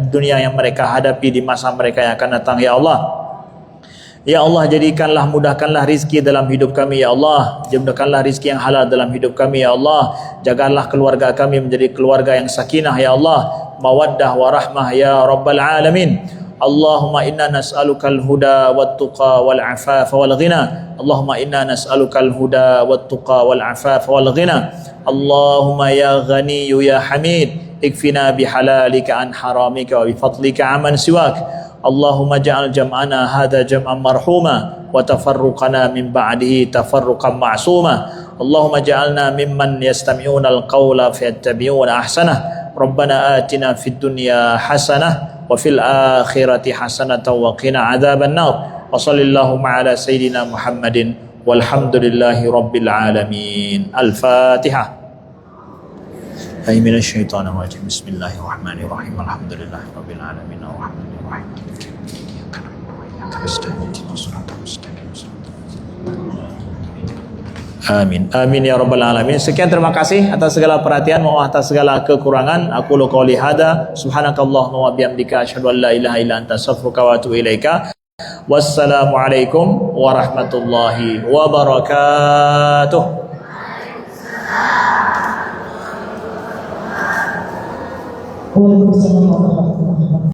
dunia yang mereka hadapi di masa mereka yang akan datang ya Allah. Ya Allah, jadikanlah mudahkanlah rizki dalam hidup kami ya Allah. Mudahkanlah rizki yang halal dalam hidup kami ya Allah. Jagalah keluarga kami menjadi keluarga yang sakinah ya Allah, mawaddah warahmah ya rabbal alamin. Allahumma inna nas'alukal huda wat tuqa wal afafa wal ghina. Allahumma inna nas'alukal huda wat tuqa wal afafa wal ghina. Allahumma ya ghani ya hamid ikfina bihalalika an haramika wa bifadlika aman siwak. Allahumma ja'al jam'ana hadha jam'an marhuma wa tafarruqana min ba'dihi tafarruqan ma'suma. Allahumma ja'alna mimman yastami'una al-qawla fayattabi'una ahsanah. Rabbana atina fid dunya hasanah wa fil akhirati hasanatan wa qina adzaban nar. Wa sallallahu ala sayyidina Muhammadin walhamdulillahi rabbil alamin. Al-Fatihah. Amin asyaitanir rajim. Bismillahirrahmanirrahim. Alhamdulillahi rabbil alamin. Arrahmanirrahim. Amin. Amin ya rabbal alamin. Sekian, terima kasih atas segala perhatian, maaf atas segala kekurangan. Aku lu qauli hada, subhanakallahumma wa bihamdika asyhadu an la ilaha illa anta astaghfiruka wa atubu ilaika. Wassalamualaikum warahmatullahi wabarakatuh. Waalaikumsalam warahmatullahi wabarakatuh.